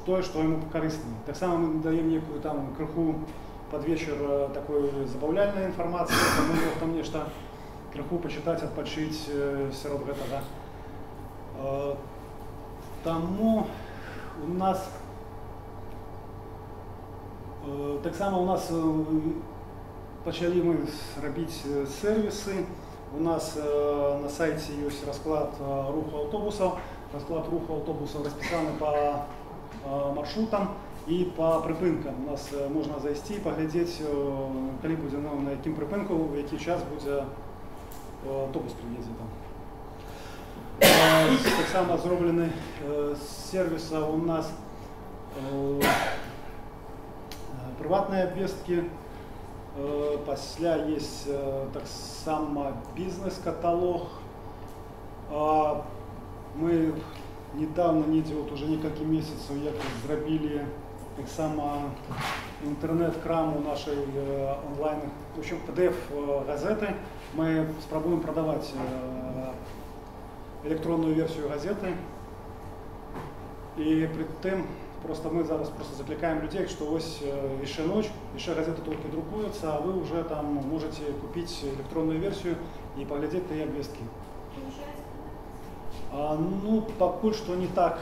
тое, што яму карысна. Таксама мы даем некую там крыху пад вечар такой забаўляльнай інфармацыі, таму мог там нешта крыху пачытаць, адпачыць сярод гэтага. Таму у нас таксама у нас пачалі мы рабіць сервісы. У нас на сайце ёсць расклад руху аўтобусаў. Расклад руху аўтобусаў распісаны па маршрутам і па прыпынкам. У нас можна зайсці і паглядзець, калі будзе, на якім прыпынку, у які час будзе аўтобус прыедзе там. Таксама зроблены сервіса у нас прыватныя абвесткі. Пасля есть таксама бізнес-каталог. Мы недавно, недзе вот уже некалькі месяцаў, як зрабілі таксама інтэрнэт-краму нашай онлайн, в общем, PDF-газеты. Мы спрабуем прадаваць электронную версію газеты. І пры тым, просто мы зараз закликаем людей, что ось еще ночь, еще газеты только друкуются, а вы уже там можете купить электронную версию и поглядеть на обвестки. Ну, пакуль что не так,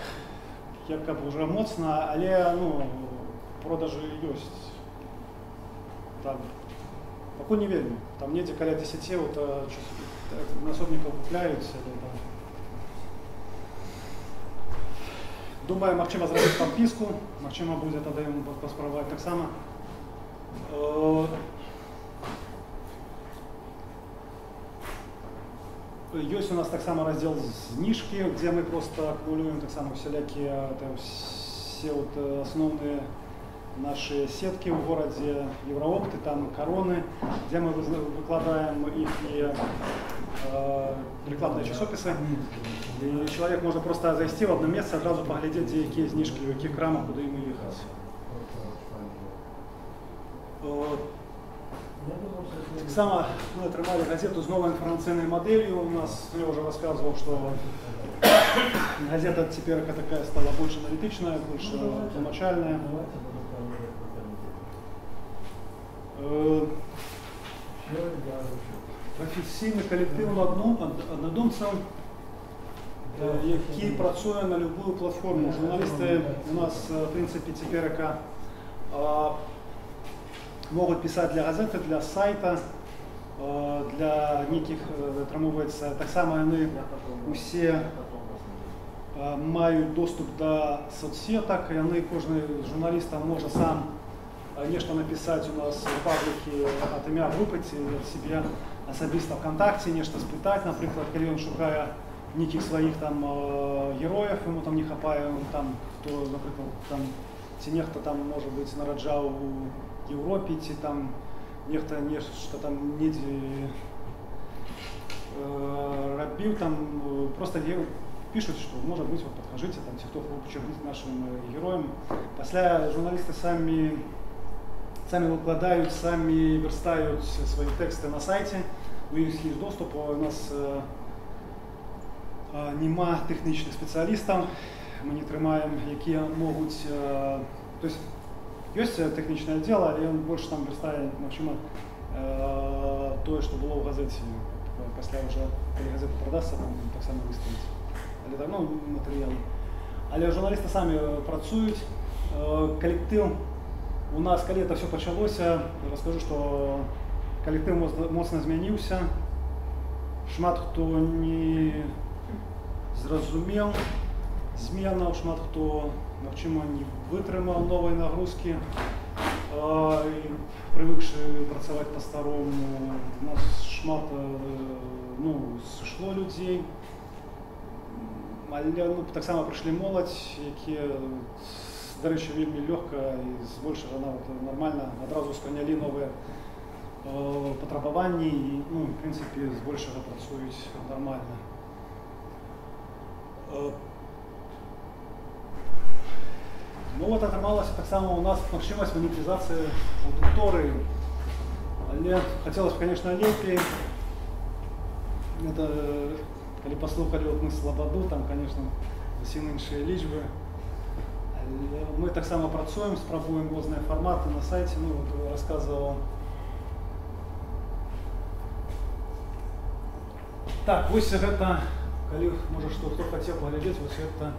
як уже моцно, але, ну, продажи есть. Там, пакуль не вельмі. Там недзе каля 10 вот, насобников купляются. Думаю, магчыма зрабіць падпіску, магчыма будзе тады яму паспрабаваць таксама. Ёсць у нас таксама раздзел зніжкі, где мы просто акумулюем таксама всялякія все вот асноўныя наши сеткі ў горадзе, Евроопты, там короны, где мы выкладаем их и рекламные часописы. И человек может просто зайти в одно место, сразу поглядеть, где какие знижки, в каких крамах, куда ему ехать. Так само мы отрывали газету с новой информационной моделью. У нас, я уже рассказывал, что газета теперь такая стала больше аналитичная, больше тлумачальная. Професійний колектив однодумців, який працює на любую платформу. Журналісти у нас, в принципі, тепер можуть писати для газети, для сайта, для неких, отримується. Так само вони усі мають доступ до соцсеток, і вони, кожен журналіст може сам нечто написать у нас в паблике от ім'я групи, от себе особисто ВКонтакте, нечто спитать, наприклад, коли він шукає неких своїх там героїв, йому там не хапає, там, хто, наприклад, там, ці нехто там, може бути, нараджав у Європі, ці там нехта нешта там недзе рабіў, там просто пишут, что, может быть, вот подхожите, там, кто хочет быть нашим героем. Пасля журналисты сами выкладывают, сами верстают свои тексты на сайте. У них есть доступ, у нас нема технічных специалистов, мы не трымаем, якія могут, то есть технічное дело, але он больше там верстает, магчыма, то, что было в газете. Пасля уже, коли газета продастся, там так само выставить. Але давно материалы. Але журналисты сами працуют. Коллектив у нас, коли это все началось, расскажу, что коллектив моцно змянился. Шмат кто не зразумел зменаў, шмат кто, магчыма, не вытрымал новой нагрузки. Привыкшие працаваць по-старому, у нас шмат сышло людей, але так само прыйшлі моладзь, якія, дарэчы, вельмі лёгка і збольшага нават нормально адразу спрынялі новыя патрабаванні і, в прынцыпе, збольшага працуюць нормально. Ну вот атрымалася таксама у нас магчымасць монетизации аудитории. Але хотелось бы, конечно, лепей. Это, коли послухали вот мы Слободу, там, конечно, зусім іншыя лічбы. Але мы так само працуем, спрабуем розныя форматы на сайте. Ну вот рассказывал. Так, вось гэта, калі, можа, што хто хацеў паглядзець, вось гэта,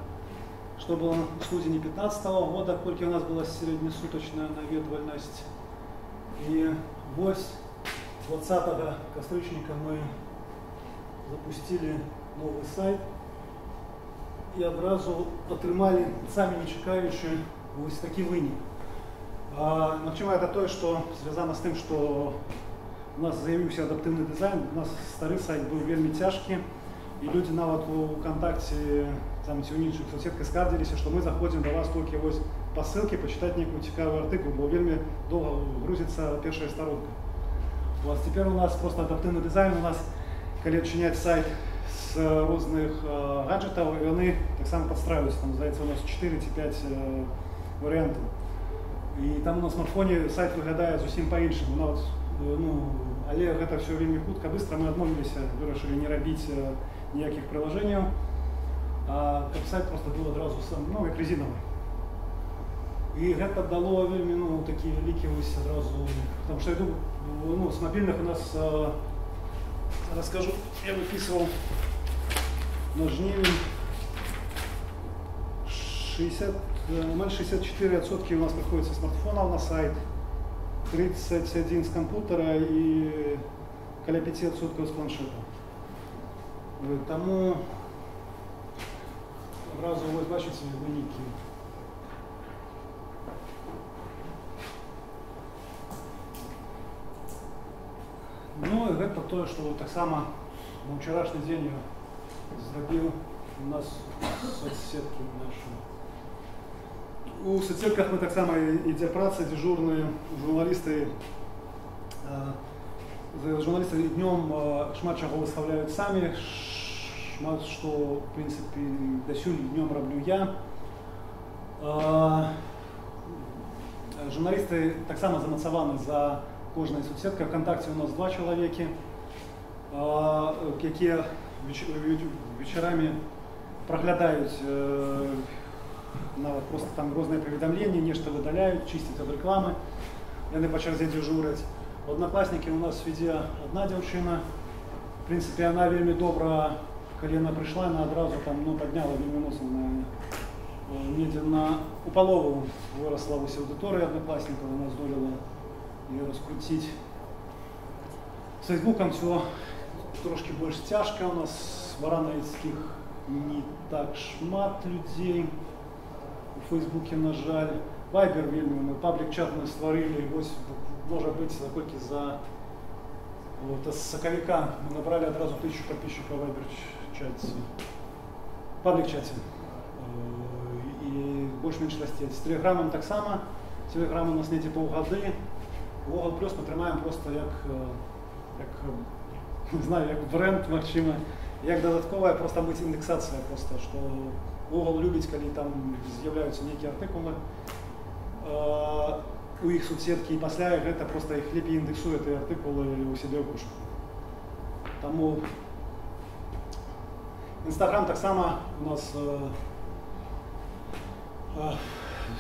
что было в студені 15-го года, колькі у нас была сярэднесутачная наведвальнасць. І вось 20 кастрычніка мы запустили новый сайт и адразу атрымалі, самі не чакаючы, вось такі вынік. Магчыма, это тое, што звязана з тым, што у нас з'явіўся адаптыўны дызайн, у нас стары сайт быў вельмі цяжкі, і людзі нават у ВКонтакце, там ці ў іншых соцсетках скардзіліся, што мы заходзім да вас толькі вось па ссылке пачытаць нейкую цікавы артыкул, бо вельмі доўга грузіцца першая старонка. Цяпер у нас просто адаптыўны дызайн, у нас, калі адчыняць сайт з розных гаджетаў, яны таксама падстраююцца, там, здаецца, у нас 4 ці 5 варыянтаў. І там на смартфоне сайт выглядае зусім па-іншаму, нават, але гэта все вельмі хутка, быстро мы адмовіліся, вырашылі не рабіць ніякіх прылажэнняў, а каб сайт просто быў адразу як резиновый. І гэта дало вельмі такі вялікі вось адразу, потому что я думаю, с мобильных у нас, расскажу, я выписывал на жнивень 64% у нас приходится смартфонов на сайт, 31 с компьютера и каля 5% с планшета. Тому одразу ви бачите виніки. Ну і гэта тое, што так само на вчорашний день я зрабіў у нас соцсеткі нашу. У соцсетках мы так само ідзе праца, дежурные журналисты. Журналисты днем шмат чаго выставляют сами, шмат что, в принципе, дасюль днем раблю я. Журналисты так само замацаваны за кожнай соцсеткай. ВКонтакте у нас 2 чалавекі, якія вечарамі праглядаюць нават просто там розныя паведамленні, нешта выдаляюць, чысцяць ад рэкламы, яны па чарзе дзежураць. У Одноклассники у нас везде одна девчина. В принципе, она вельмі добра, коли она пришла, она одразу там, подняла вельмі моцна у полову выросла вось аудитория Одноклассников, она здолела ее раскрутить. С Фейсбуком все трошки больше тяжко, у нас баранавіцких не так шмат людей у Фейсбуке, на жаль. Вайбер вельмі, мы паблік-чат мы стварылі, вось, может быть, колькі за з сакавіка мы набрали адразу 1000 подписчиков в Вайбер-чаце, паблік-чаце, і больш-менш расце. З Телеграмом таксама, Телеграм у нас недзе паўгады, Google Plus ми тримаємо просто не знаю, як бренд, Максима, як додаткова просто бути індексація, просто, що Google любить, коли там з'являються які артикули у їх соцсетки, і після їх це просто їх ліпі індексує ті артикули у себе в пушку. Тому Instagram так само у нас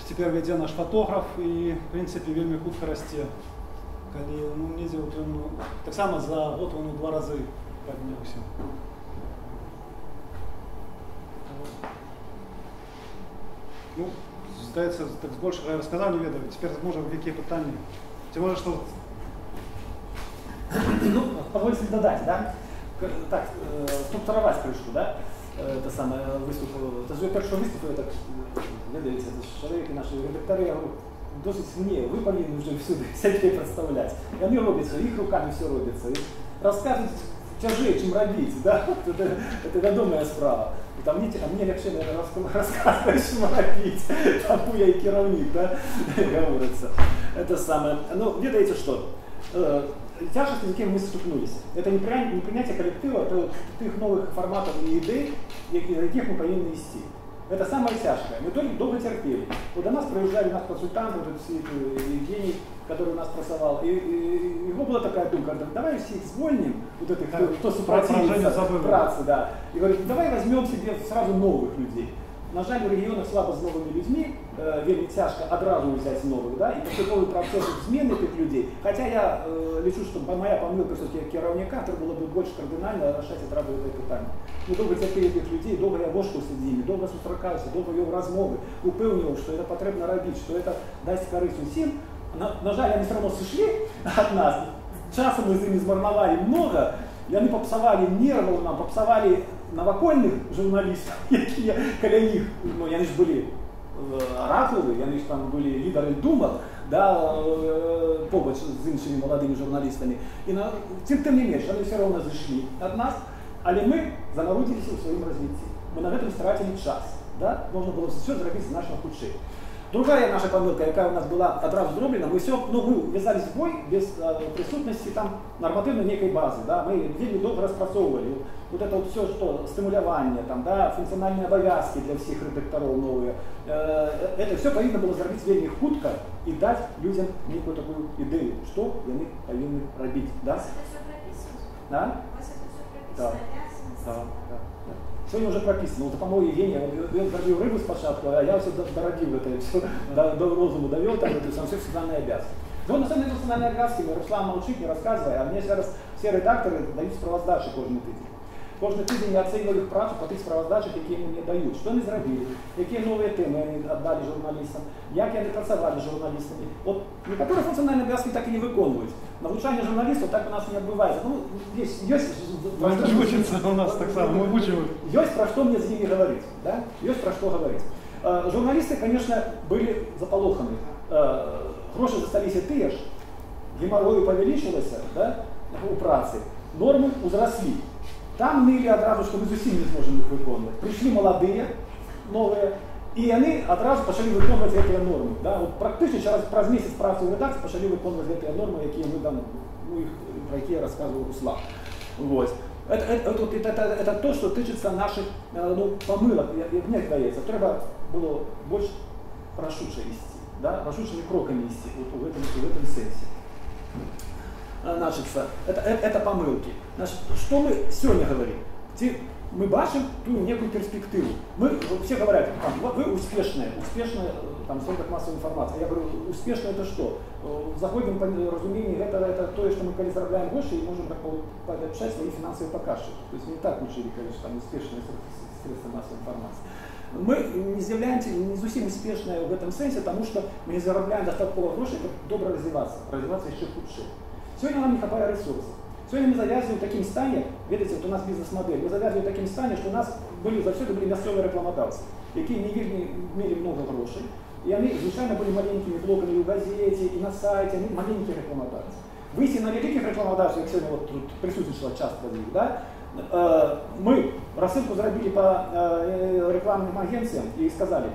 тепер веде наш фотограф і, в принципі, вельми хутка расте. Коли, мені так само за год він у 2 рази піднявся. Ну, здається, так більше я розказав, не ведаю. Тепер, може, які питання? Ти можеш що? Ну, позвольте додать, да? Так, структурировать крышку, да? Это самое выступ. Это же перший виступ, это, видите, это человек, наши редакторы, я говорю, досить мне, вы повинны уже всюди всякие представлять. И они робятся, их руками все робится. И рассказывать тяжелее, чем робить, да? Это ведомая справа. Там мне легче, наверное, рассказывать, чем робить. Тому я и керовник, да? Говорится. Это самое. Ну, видите что? Тяжкость, с якими мы столкнулись. Это не принятие коллектива, это тих новых форматов и идей, яких мы повинны нести. Это самое тяжкое. Мы только долго терпели. Вот до нас приезжали наш консультант, вот Евгений, который у нас просовал, и его была такая думка, давай всех звольним, вот этих, кто супротивится працы, да, и говорит, давай возьмем себе сразу новых людей. На жаль, у регіонах слабо з новими людьми, вельми тяжко одразу взяти нових, да, і поступовий процес зміни тих людей. Хоча я лічу, що моя помилка все-таки керівника, треба було б більш кардинально рішати одразу це питання. Ми довго терпіли тих людей, довго я вошкався з ними, довго зустрічався, довго вів розмови, упевнював, що це потрібно робити, що це дасть користь усім. На жаль, вони все одно зійшли від нас, часу ми з ними змарнували много, і вони попсували нервів нам, попсували навокольних журналістів, які каля них, ну, вони ж були оракули, вони ж там були лідери думок, да, побач з іншими молодими журналістами. І тим не менше, вони все одно зайшли від нас, але ми заморудилися у своєму розвитку. Ми на цьому стратили час, да? Можна було все зробити значно худше. Другая наша помилка, яка у нас була одразу зроблена, ми ввязались в бой без присутності там нормативної некої бази. Да? Ми вельми довго розпрацьовували. Вот это вот все, что стимулирование, там, да, функциональные обовязки для всех редакторов новые, это все повинно было сделать вельми хутко и дать людям некую такую идею, что они повинны робить. Да? У вас это все прописано? Да? У вас это все прописано? Да. Да. Сегодня уже прописано. Вот, по-моему, Евгений, он зарбил рыбу с пошатку, а я все дородил это, все до розуму довел, там, это все функциональные обязанности. Но на самом деле функциональные обовязки, Руслан молчит, не рассказывая, а мне сейчас все редакторы дают справоздачи кожен тиждень. Кожен тиждень я оцінюю їх працю по тих справоздачах, які мені дають. Що вони зробили, які нові теми вони віддали журналістам, як вони працювали з журналістами. От некоторі функціональні обов'язки так і не виконують. Навчання журналістів так у нас не відбувається. Ну, у нас так само, ми учимо. Есть про что мне с ними говорить, да? Есть про что говорить. Журналисты, конечно, были заполоханы. Гроши засталися ті ж, геморрою повеличилося, да, у праці, норми узросли. Там ныли одразу, что мы зовсім не зможем их виконувати. Прийшли молодые, новые, и они одразу почали виконувати ці норми. Да? Вот практично через місяць праці в редакції почали виконувати ці норми, які ми там, ну, про які я розказував Руслан. Вот. Это то, что тычется наших помилок, як мені здається. Треба було більш рішуче вести, да? Рішучими кроками вести в этом сенсі. Значит, это помилки. Значит, что мы сегодня говорим? Мы бачим ту некую перспективу. Все говорят, вы успешные там, в средствах массовой информации. Я говорю, успешно это что? В заходим разумении, это то, что мы когда заробляем больше и можем получать свои финансовые показатели. То есть не так учили, конечно, там успешные средства массовой информации. Мы не з'являємося не зовсім успішними в этом сенсі, тому що ми не заробляємо достатньо грошей, щоб добре розвиватися ще худше. Сегодня нам не хватает ресурсов. Сегодня мы завязываем в таким стане, видите, вот у нас бизнес-модель, мы завязываем в таким стане, что у нас завсюди были місцеві рекламодавці, які не имели много грошей, и они, звичайно, были маленькими блоками и в газете, и на сайте, они маленькие рекламодавцы. Вийти на великих рекламодавців, як сьогодні тут присутствувала часто в них, да? Мы рассылку зробили по рекламным агенциям и сказали,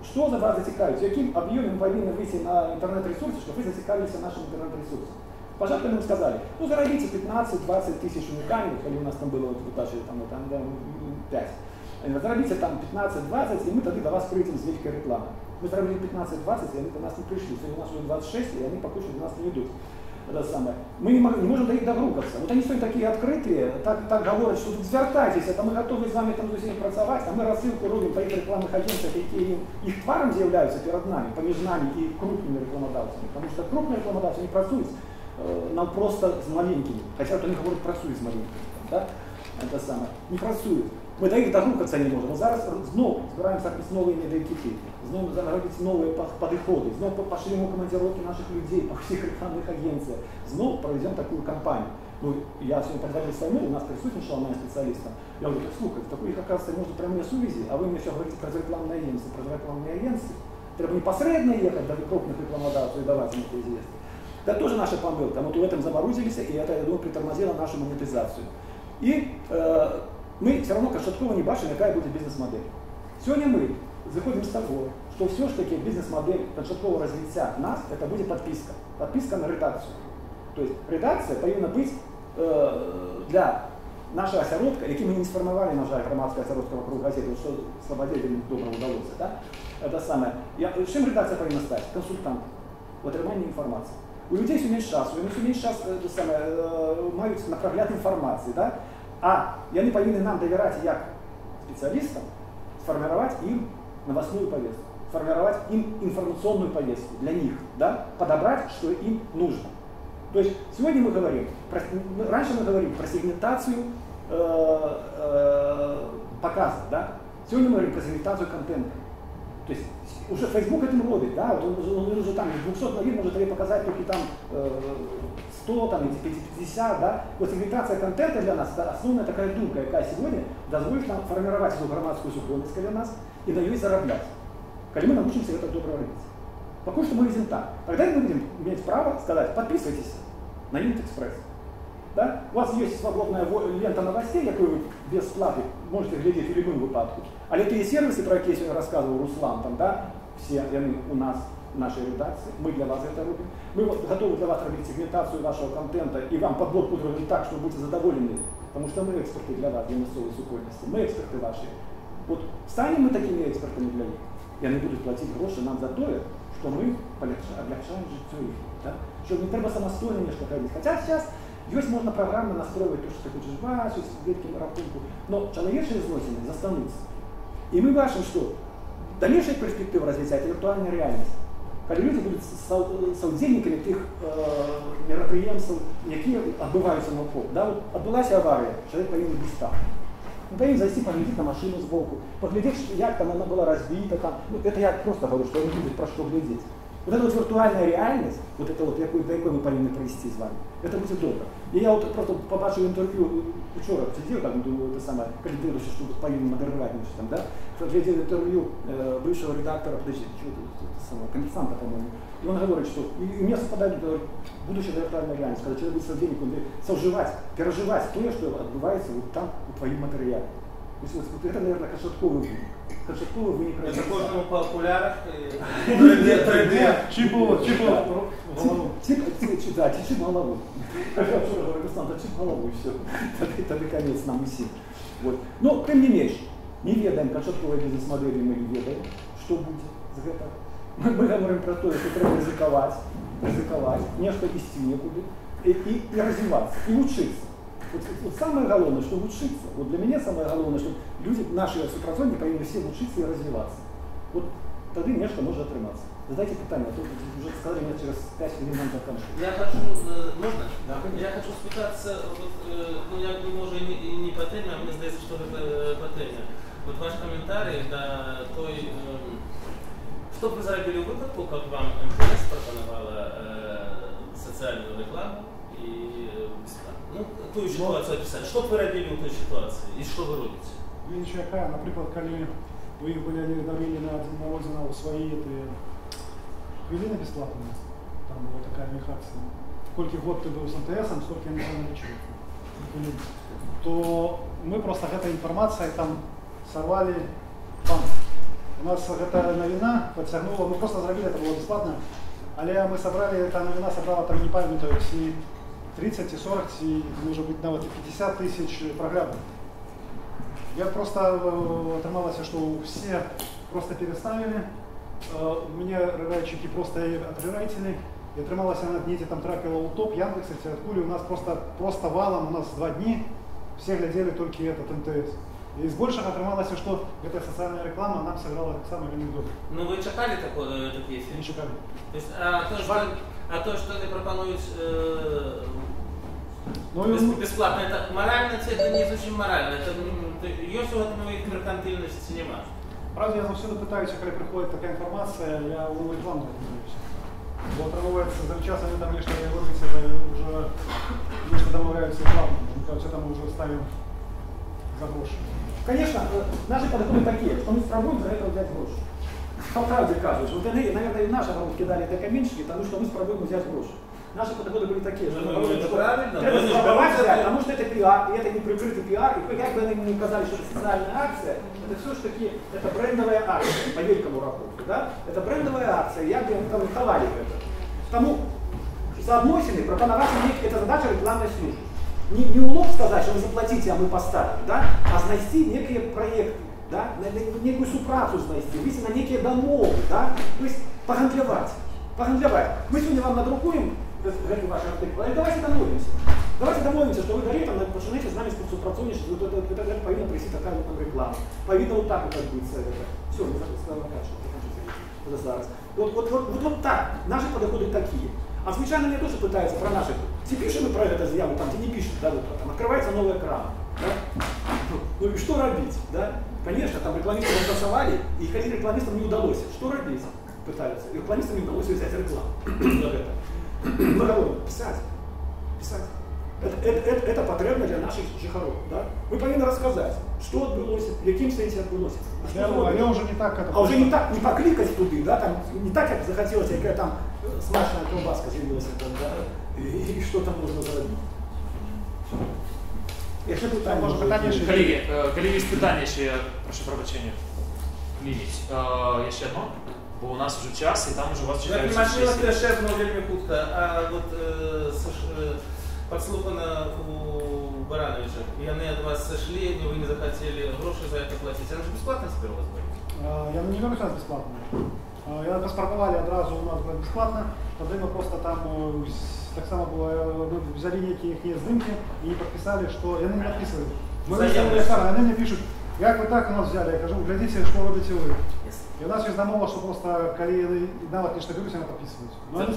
Что за вас зацікавить? Яким объемом повинны выйти на интернет-ресурсы, чтобы вы зацікавились нашим интернет-ресурсом? Пожалуйста, нам сказали, ну заработайте 15-20 тысяч уникальных, или у нас там было вот даже там 5. Заработайте там 15-20, и мы тогда до вас придем с великой рекламой. Мы заработали 15-20, и они до нас не пришли. Сегодня у нас уже 26, и они пока что до нас не идут. Это самое. Мы не можем до них догрукаться. Вот они стоят такие открытые, так говорят, что тут звертайтесь, это мы готовы с вами там з усім працювати, а мы рассылку робим по их рекламных агентствах, які их тваром з'являються перед нами, поміж нами и крупными рекламодавцами. Потому что крупные рекламодавцы не працюють нам просто з маленькими. Хотя вот они говорят, працюють з маленькими. Да? Это самое. Не працюють. Ми до їх догрукатися не можемо. Зараз знову збираємося з новими ідентики, знову робити нові підходи, знову пошлємо командировки наших людей по всіх рекламних агенціях, знову проведемо таку кампанію. Ну, я сьогодні подводил своему, у нас присутствовала моя специалиста. Я говорю, так слухай, таких, оказывается, можно прямые связи, а вы мне все говорите про рекламные агентства, про рекламные агентства. Треба непосредственно ехать до крупных рекламодавцев и давать им это известно. Это тоже наша помылка. Вот в этом заморозились, и это, я думаю, притормозило нашу монетизацию. И мы все равно Кошеткова не бачим, какая будет бизнес-модель. Сегодня мы заходим с того, что все ж таки бизнес-модель Кошеткова развития нас, это будет подписка. Подписка на редакцию. То есть редакция повинна быть для нашего осяродка, яким мы не сформировали, на жаль, громадское осяродка вокруг газеты, что Слободельным добрым удалось. Да? Это самое. Чем редакция повинна стать? Консультант. Вот отримання информации. У людей все меньше часу, вони все меньше часу мають направляти інформацію. Да? А вони повинні нам довіряти як спеціалістам, сформировать им новостную повестку, сформировать им информационную повестку для них, да? Подобрать, что им нужно. То есть сегодня мы говорим, раньше мы говорим про сегментацию показов, да? Сегодня мы говорим про сегментацию контента. То есть уже Facebook этим робит, да? Вот он уже там из 200 новин может тебе показать только там 100, там, 50, да? Вот сегментация контента для нас это основная такая думка, какая сегодня дозволит нам формировать эту громадскую сухонность для нас и на ней зараблять. Когда мы научимся это добро робить. Пока что мы видим так. Тогда мы будем иметь право сказать, подписывайтесь на Юнит-Экспресс. Да? У вас есть свободная лента новостей, якую вы без платы можете глядеть в любом выпадку. А те сервисы, про которые сегодня рассказывал Руслан, там, да, все они у нас в нашей редакции, мы для вас это робим. Мы готовы для вас робить сегментацию вашего контента и вам подборку робить так, что вы будете задоволены. Потому что мы эксперты для вас, для мясовой сукольности, мы эксперты ваши. Вот станем мы такими экспертами для них, и они будут платить гроши нам за то, что мы облегчаем життя их. Да? Что не треба самостойно нечто ходить. Хотя сейчас есть можно программно настроить то, что ты хочешь бачить, великим рахунку, но человеческие злости застанутся. И мы бачим, что дальнейшая перспектива развития – это виртуальная реальность. Когда люди будут соудельниками тех мероприемств, которые отбываются на УКОП. Да? Вот отбылась авария, человек повинен быть там. Мы повинен зайти, поглядеть на машину сбоку, поглядеть, как там она была разбита. Там. Ну, это я просто говорю, что они будут про что глядеть. Вот эта вот виртуальная реальность, вот это вот, до якої мы повинны провести с вами, это будет добро. И я вот просто побачив интервью, вчера сидел, там, это самое, кандидирующий, что повинен модерировать, там, да, глядел интервью бывшего редактора, подожди, коммерсанта, по-моему, и он говорит, что и мне совпадает будущая виртуальная реальность, когда человек будет сотрудник, он будет совживать, переживать то, что отбывается вот там, в твоем материале. То есть, вот это, наверное, Кошетковый вынік. Кошетковый вынік. Это кожному по окулярах. 3D. Чип голову. Да, чип голову. Чип голову и все. Тогда конец нам усім. Вот. Но, тем не менее, не ведаем Кошетковой бизнес-модели, мы не ведаем, что будет с этого. Мы говорим про то, что треба ризиковать, нечто вести некуда, и развиваться, и учиться. Вот самое главное, чтобы учиться. Вот для меня самое главное, чтобы люди, наши супрацовники, повинны все учиться и развиваться. Вот тогда нечто может отриматься. Задайте питание, а то уже сказали мне через 5 хвилин нам заканчивать. Я хочу, можно? Да, я хочу спитатися, вот, ну я не можу і не по темі, а мені здається, що це по темі. Вот ваш комментарий до той, что бы вы заробили в выпадку, как вам МТС пропоновала социальную рекламу и бесплатно. Ну, ту ситуацию описать. Что бы вы робили в той ситуации и что вы робите? Вещь яка, наприклад, коли ви їх були давили на Озерову свої хвилини бесплатно, там была такая у них акция. Сколько год ты был с МТС, сколько я не знаю, то мы просто этой информацией там сорвали банк. У нас эта новина подтягнула, мы просто зробили, это было бесплатно, але мы собрали, эта новина собрала там, не памятаю, всі 30 и 40, и может быть навіть 50 тысяч проглядов. Я просто отрималася, что все просто переставили, мне рерайчики просто отрерайтили, и отрималася на дні, там трекала утоп, Яндекс, эти откули, у нас просто валом, у нас 2 дні, все глядели только этот МТС. И из больших отрималося, что эта социальная реклама нам сыграла так само или не удобно. Ну вы чекали эту песню? Не чекали. То есть, то, что ты пропонуешь бесплатно, это морально, это не зовсім морально, это ее в цьому і меркантильності немає. Правда, я завжди питаюся, коли приходить така інформація, я у рекламу не дивлюся. Бо отримується за час, вони там лишнє робиться, вже лишнє домовляються рекламу. Все там уже ставим за гроши. Конечно, наши подходы такие, что мы спробуем за это взять гроши. По правде кажешь, вот они, наверное, и наши работки дали до каменщики, потому что мы спробуем взять гроши. Наши подходы были такие, что это правильно, это спробовать взять, потому что это пиар, и это не прикрытый пиар, и как бы они мне казали, что это социальная акция, это все ж таки, это брендовая акция, по великому рахунку, да? Это брендовая акция, я бы там ховали это. Тому соотносины, пропоновать мне, это задача рекламной службы. Не улов сказать, что вы заплатите, а мы поставим, да? А знайти некие проекты, да? Некую супрацу знайти, выйти на некие домовы, да? То есть погандлевать. Мы сегодня вам надрукуем ваши артикулы, давайте домовимся. Давайте домовимся, что вы дали, там, починаете с нами співпрацювати, вот это повинна прийти такая вот там реклама. Повинно вот так вот отбиться. Все, мы сказали, это зараз. Вот так, наши подходы такие. А случайно мне тоже пытаются про наших. Все пишем про это заяву, там где не пишут, да, вот там открывается новый экран. Да? Ну и что робить, да? Конечно, там рекламисты голосовали, и ходить рекламистам не удалось. Что робить? Пытаются. И рекламистам не удалось взять рекламу. Мы говорим, писать. Это потребно для наших жихаров. Да? Мы повинны рассказать, что отбылось, яким сенсе отбылось. Але уже не так это. А уже не так, не покликать туды, да, там, не так, как захотелось, какая там смачная колбаска з'явилася, да, и что там можно заробить. Якщо питання, може питання ще? Колеги, є питання ще, прошу пробачення. Лініть. Є ще одно? Бо у нас вже час, і там уже вас чекають. Я понимаю, что ще одно вельми хутко, а вот подслухано у Барановича, и они от вас сошли, вы не захотели гроши за это платить. Она же бесплатно теперь у вас будет? Я не говорю, что бесплатно. Я паспортовали одразу у нас бесплатно, тогда мы просто там так само было, мы взяли некие их снимки и подписали, что они не подписывают. Мы они мне пишут, как вы так у нас взяли, я кажу, глядите, что робите вы. И у нас есть домова, что просто коли навод не штабируюсь, она подписывается. Но они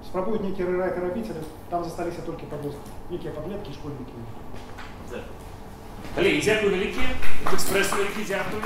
спробуют некие рерайтеробители, там застались только подростки, некие подлетки и школьники. Колеги, дякую велике, Експресу велике, дякую.